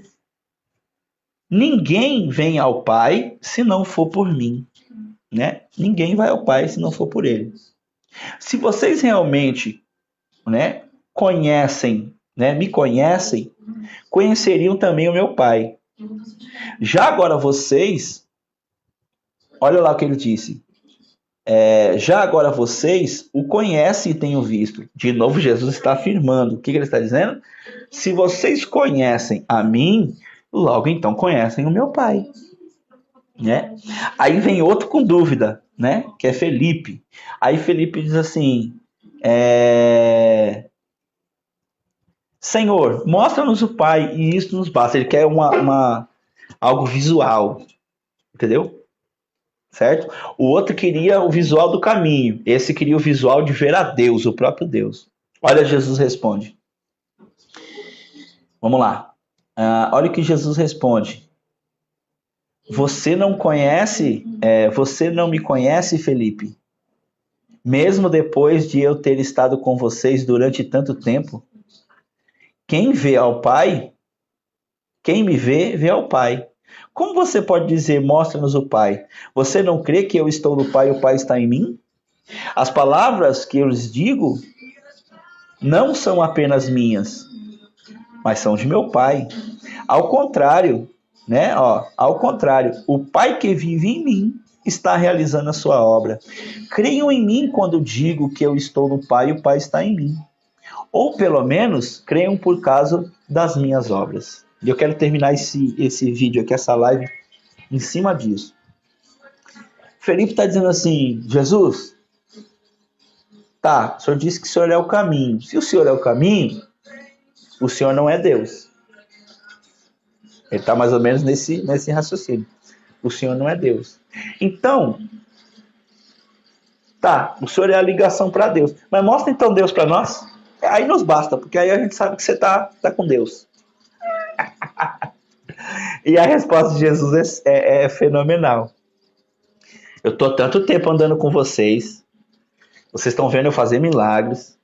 Ninguém vem ao Pai se não for por mim. Né? Ninguém vai ao Pai se não for por ele. Se vocês realmente, né, conhecem, né, me conhecem, conheceriam também o meu Pai. Já agora vocês, olha lá o que ele disse. Já agora vocês o conhecem e têm o visto. De novo, Jesus está afirmando. O que ele está dizendo? Se vocês conhecem a mim, logo então conhecem o meu Pai. Né? Aí vem outro com dúvida, né? Que é Felipe. Aí Felipe diz assim: Senhor, mostra-nos o Pai e isso nos basta. Ele quer algo visual, entendeu? Certo? O outro queria o visual do caminho. Esse queria o visual de ver a Deus, o próprio Deus. Olha, Jesus responde. Vamos lá. Olha o que Jesus responde. Você não me conhece, Felipe? Mesmo depois de eu ter estado com vocês durante tanto tempo? Quem vê ao Pai, quem me vê, vê ao Pai. Como você pode dizer, mostra-nos o Pai? Você não crê que eu estou no Pai e o Pai está em mim? As palavras que eu lhes digo não são apenas minhas, mas são de meu Pai. Ao contrário, né? Ao contrário, o Pai que vive em mim está realizando a sua obra. Creiam em mim quando digo que eu estou no Pai e o Pai está em mim. Ou pelo menos creiam por causa das minhas obras. E eu quero terminar esse vídeo aqui, essa live, em cima disso. Felipe está dizendo assim, Jesus, tá, o senhor disse que o senhor é o caminho. Se o senhor é o caminho, o senhor não é Deus. Ele está mais ou menos nesse raciocínio. O senhor não é Deus. Então, tá, o senhor é a ligação para Deus. Mas mostra então Deus para nós. Aí nos basta, porque aí a gente sabe que você tá com Deus. E a resposta de Jesus é fenomenal. Eu estou tanto tempo andando com vocês. Vocês estão vendo eu fazer milagres.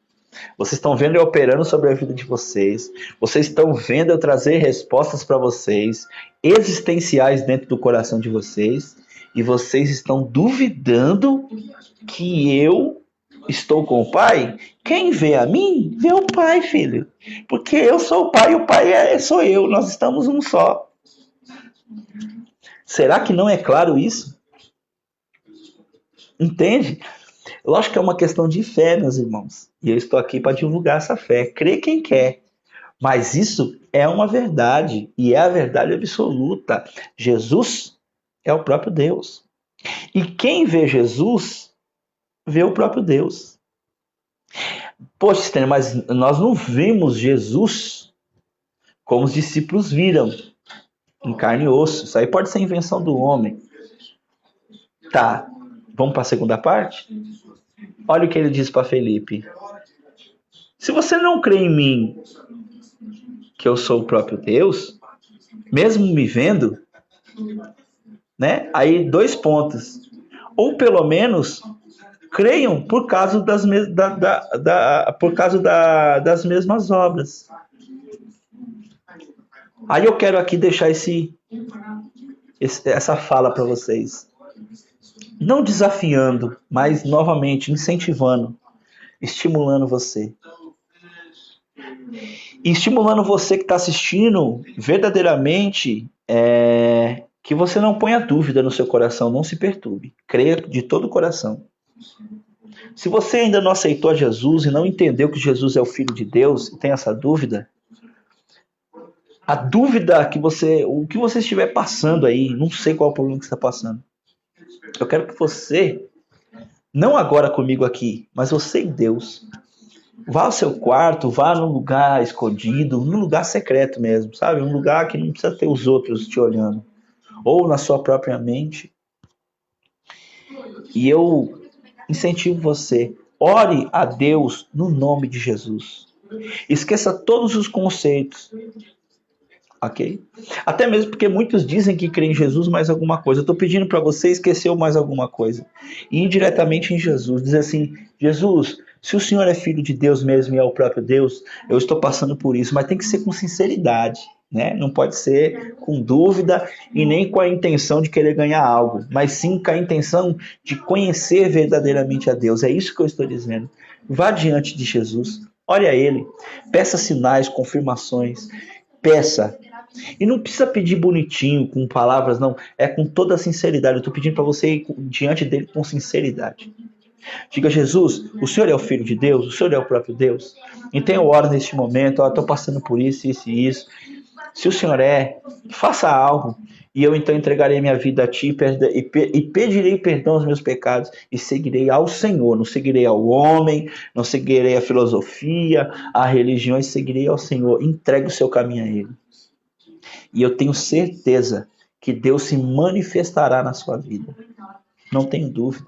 Vocês estão vendo eu operando sobre a vida de vocês. Vocês estão vendo eu trazer respostas para vocês, existenciais dentro do coração de vocês. E vocês estão duvidando que eu estou com o Pai? Quem vê a mim, vê o Pai, filho. Porque eu sou o Pai e o Pai sou eu. Nós estamos um só. Será que não é claro isso? Entende? Lógico que é uma questão de fé, meus irmãos. E eu estou aqui para divulgar essa fé. Crê quem quer. Mas isso é uma verdade. E é a verdade absoluta. Jesus é o próprio Deus. E quem vê Jesus, vê o próprio Deus. Poxa, Stênio, mas nós não vimos Jesus como os discípulos viram, em carne e osso. Isso aí pode ser invenção do homem. Tá, vamos para a segunda parte? Olha o que ele diz para Felipe. Se você não crê em mim, que eu sou o próprio Deus, mesmo me vendo, né? Aí 2 pontos. Ou pelo menos creiam por causa das mesmas obras. Aí eu quero aqui deixar essa fala para vocês. Não desafiando, mas novamente incentivando, estimulando você. E estimulando você que está assistindo verdadeiramente que você não ponha dúvida no seu coração, não se perturbe. Creia de todo o coração. Se você ainda não aceitou a Jesus e não entendeu que Jesus é o Filho de Deus e tem essa dúvida, a dúvida o que você estiver passando aí, não sei qual é o problema que você está passando. Eu quero que você, não agora comigo aqui, mas você e Deus, vá ao seu quarto, vá num lugar escondido, num lugar secreto mesmo, sabe? Um lugar que não precisa ter os outros te olhando. Ou na sua própria mente. E eu incentivo você, ore a Deus no nome de Jesus. Esqueça todos os conceitos. Ok? Até mesmo porque muitos dizem que creem em Jesus mais alguma coisa. Eu estou pedindo para você esquecer mais alguma coisa. E indiretamente em Jesus. Dizer assim, Jesus, se o Senhor é filho de Deus mesmo e é o próprio Deus, eu estou passando por isso. Mas tem que ser com sinceridade. Né? Não pode ser com dúvida e nem com a intenção de querer ganhar algo. Mas sim com a intenção de conhecer verdadeiramente a Deus. É isso que eu estou dizendo. Vá diante de Jesus. Olhe a Ele. Peça sinais, confirmações. Peça. E não precisa pedir bonitinho, com palavras, não. É com toda a sinceridade. Eu estou pedindo para você ir diante dele com sinceridade. Diga, Jesus, o Senhor é o Filho de Deus? O Senhor é o próprio Deus? Então eu oro neste momento, estou passando por isso, isso e isso. Se o Senhor faça algo. E eu então entregarei minha vida a Ti e pedirei perdão aos meus pecados e seguirei ao Senhor. Não seguirei ao homem, não seguirei a filosofia, a religião, e seguirei ao Senhor. Entregue o seu caminho a Ele. E eu tenho certeza que Deus se manifestará na sua vida. Não tenho dúvida.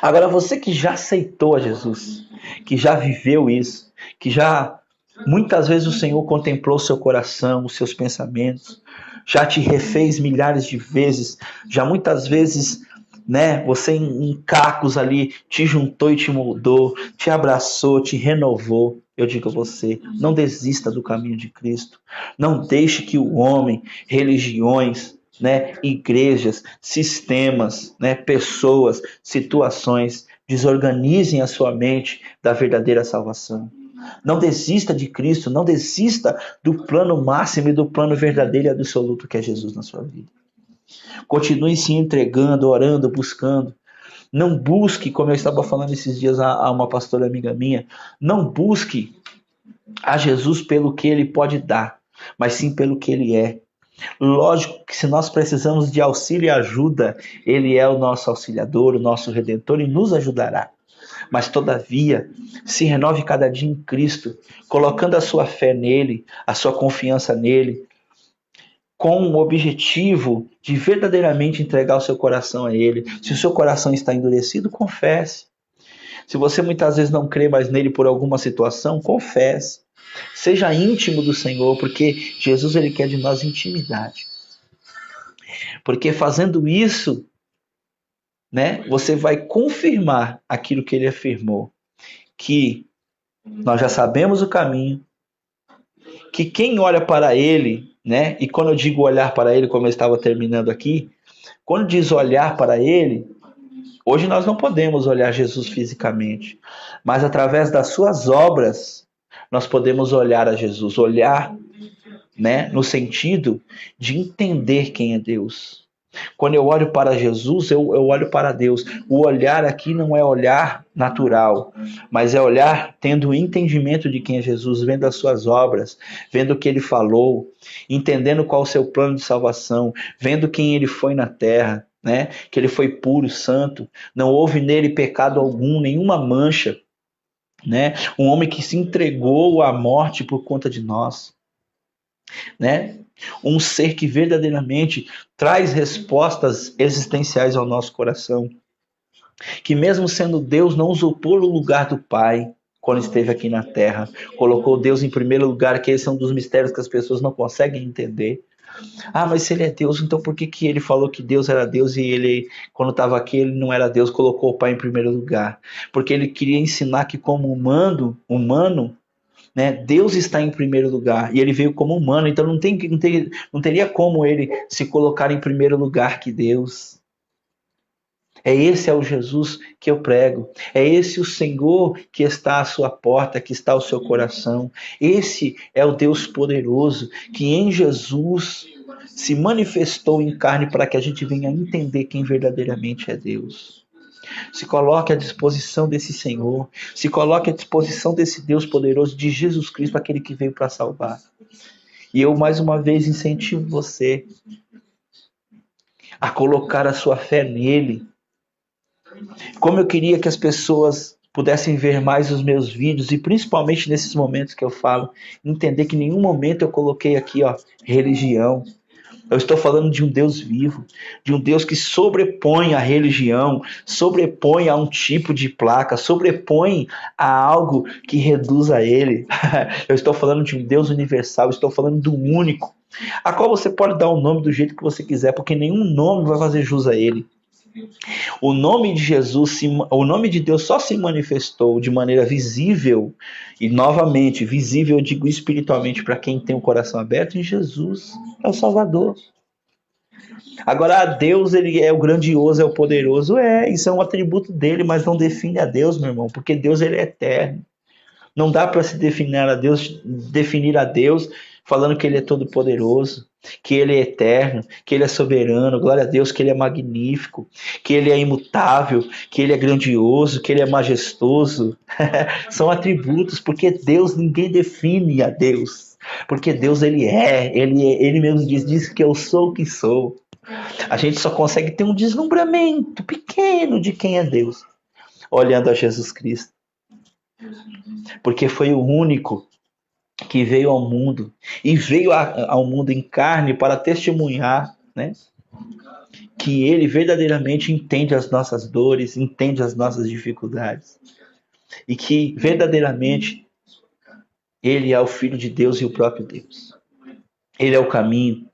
Agora, você que já aceitou a Jesus, que já viveu isso, que já muitas vezes o Senhor contemplou o seu coração, os seus pensamentos, já te refez milhares de vezes, já muitas vezes, né, você em cacos ali te juntou e te moldou, te abraçou, te renovou. Eu digo a você, não desista do caminho de Cristo. Não deixe que o homem, religiões, né, igrejas, sistemas, né, pessoas, situações desorganizem a sua mente da verdadeira salvação. Não desista de Cristo, não desista do plano máximo e do plano verdadeiro e absoluto que é Jesus na sua vida. Continue se entregando, orando, buscando. Não busque, como eu estava falando esses dias a uma pastora amiga minha, não busque a Jesus pelo que ele pode dar, mas sim pelo que ele é. Lógico que se nós precisamos de auxílio e ajuda, ele é o nosso auxiliador, o nosso redentor e nos ajudará. Mas todavia, se renove cada dia em Cristo, colocando a sua fé nele, a sua confiança nele, com o objetivo de verdadeiramente entregar o seu coração a ele. Se o seu coração está endurecido, confesse. Se você muitas vezes não crê mais nele por alguma situação, confesse. Seja íntimo do Senhor, porque Jesus ele quer de nós intimidade. Porque fazendo isso, né? Você vai confirmar aquilo que ele afirmou, que nós já sabemos o caminho, que quem olha para ele, né? E quando eu digo olhar para ele, como eu estava terminando aqui, quando diz olhar para ele, hoje nós não podemos olhar Jesus fisicamente, mas através das suas obras nós podemos olhar a Jesus, olhar, né, no sentido de entender quem é Deus. Quando eu olho para Jesus, eu olho para Deus. O olhar aqui não é olhar natural, mas é olhar tendo o entendimento de quem é Jesus, vendo as suas obras, vendo o que ele falou, entendendo qual o seu plano de salvação, vendo quem ele foi na terra, né? Que ele foi puro, santo, não houve nele pecado algum, nenhuma mancha, né? Um homem que se entregou à morte por conta de nós, né? Um ser que verdadeiramente traz respostas existenciais ao nosso coração, que mesmo sendo Deus não usurpou o lugar do Pai quando esteve aqui na Terra, colocou Deus em primeiro lugar, que esse é um dos mistérios que as pessoas não conseguem entender. Ah, mas se ele é Deus, então por que, que ele falou que Deus era Deus e ele, quando estava aqui, ele não era Deus, colocou o Pai em primeiro lugar? Porque ele queria ensinar que como humano, né, Deus está em primeiro lugar e ele veio como humano, então não teria como ele se colocar em primeiro lugar que Deus. Esse é o Jesus que eu prego. É esse o Senhor que está à sua porta, que está ao seu coração. Esse é o Deus poderoso que em Jesus se manifestou em carne para que a gente venha entender quem verdadeiramente é Deus. Se coloque à disposição desse Senhor. Se coloque à disposição desse Deus poderoso, de Jesus Cristo, aquele que veio para salvar. E eu mais uma vez incentivo você a colocar a sua fé nele. Como eu queria que as pessoas pudessem ver mais os meus vídeos e principalmente nesses momentos que eu falo, entender que em nenhum momento eu coloquei aqui, religião. Eu estou falando de um Deus vivo, de um Deus que sobrepõe a religião, sobrepõe a um tipo de placa, sobrepõe a algo que reduz a ele. Eu estou falando de um Deus universal, estou falando do único, a qual você pode dar o nome do jeito que você quiser, porque nenhum nome vai fazer jus a ele. O nome de Jesus, o nome de Deus só se manifestou de maneira visível, e novamente, visível eu digo espiritualmente para quem tem o coração aberto, em Jesus, é o Salvador. Agora, Deus, ele é o grandioso, é o poderoso, isso é um atributo dele, mas não define a Deus, meu irmão, porque Deus, ele é eterno. Não dá para se definir a Deus falando que ele é todo poderoso, que ele é eterno, que ele é soberano, glória a Deus, que ele é magnífico, que ele é imutável, que ele é grandioso, que ele é majestoso. São atributos, porque Deus, ninguém define a Deus. Porque Deus, ele mesmo diz que eu sou o que sou. A gente só consegue ter um deslumbramento pequeno de quem é Deus, olhando a Jesus Cristo. Porque foi o único que veio ao mundo e veio ao mundo em carne para testemunhar, né, que ele verdadeiramente entende as nossas dores, entende as nossas dificuldades e que verdadeiramente ele é o Filho de Deus e o próprio Deus. Ele é o caminho,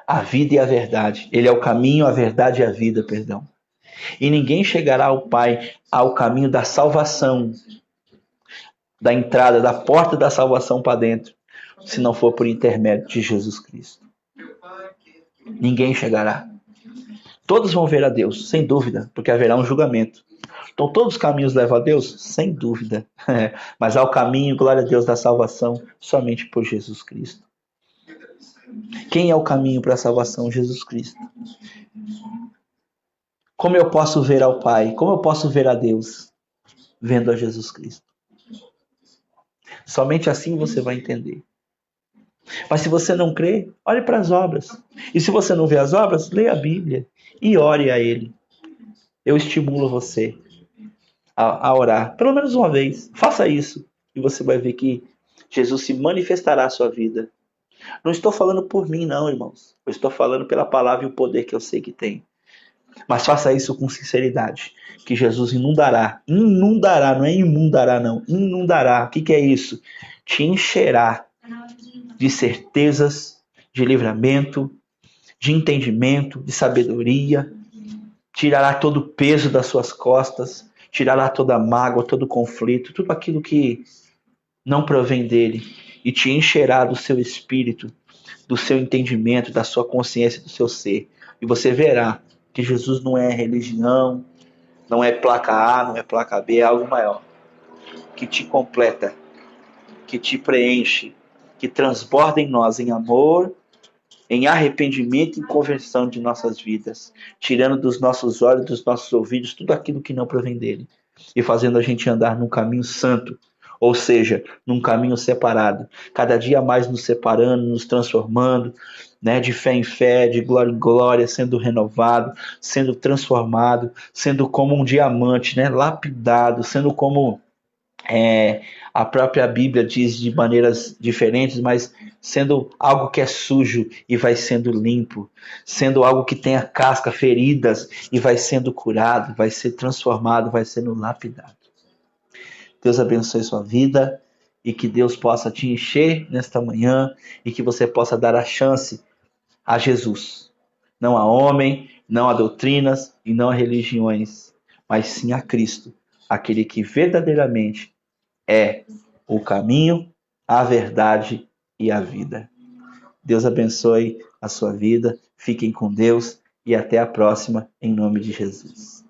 a vida e a verdade. Ele é o caminho, a verdade e a vida, perdão. E ninguém chegará ao Pai, ao caminho da salvação, da entrada, da porta da salvação para dentro, se não for por intermédio de Jesus Cristo. Ninguém chegará. Todos vão ver a Deus, sem dúvida, porque haverá um julgamento. Então todos os caminhos levam a Deus? Sem dúvida. Mas há o caminho, glória a Deus, da salvação somente por Jesus Cristo. Quem é o caminho para a salvação? Jesus Cristo. Como eu posso ver ao Pai? Como eu posso ver a Deus? Vendo a Jesus Cristo. Somente assim você vai entender. Mas se você não crê, olhe para as obras. E se você não vê as obras, leia a Bíblia e ore a Ele. Eu estimulo você a orar, pelo menos uma vez. Faça isso e você vai ver que Jesus se manifestará à sua vida. Não estou falando por mim, não, irmãos. Eu estou falando pela palavra e o poder que eu sei que tem. Mas faça isso com sinceridade, que Jesus inundará, não é imundará não, inundará. O que é isso? Te encherá de certezas, de livramento, de entendimento, de sabedoria, tirará todo o peso das suas costas, tirará toda a mágoa, todo o conflito, tudo aquilo que não provém dele, e te encherá do seu espírito, do seu entendimento, da sua consciência, do seu ser. E você verá que Jesus não é religião, não é placa A, não é placa B, é algo maior, que te completa, que te preenche, que transborda em nós em amor, em arrependimento e conversão de nossas vidas, tirando dos nossos olhos, dos nossos ouvidos, tudo aquilo que não provém dele, e fazendo a gente andar num caminho santo, ou seja, num caminho separado, cada dia mais nos separando, nos transformando, né, de fé em fé, de glória em glória, sendo renovado, sendo transformado, sendo como um diamante, né, lapidado, sendo como a própria Bíblia diz de maneiras diferentes, mas sendo algo que é sujo e vai sendo limpo, sendo algo que tenha casca, feridas e vai sendo curado, vai ser transformado, vai sendo lapidado. Deus abençoe sua vida e que Deus possa te encher nesta manhã e que você possa dar a chance a Jesus, não a homem, não a doutrinas e não a religiões, mas sim a Cristo, aquele que verdadeiramente é o caminho, a verdade e a vida. Deus abençoe a sua vida, fiquem com Deus e até a próxima, em nome de Jesus.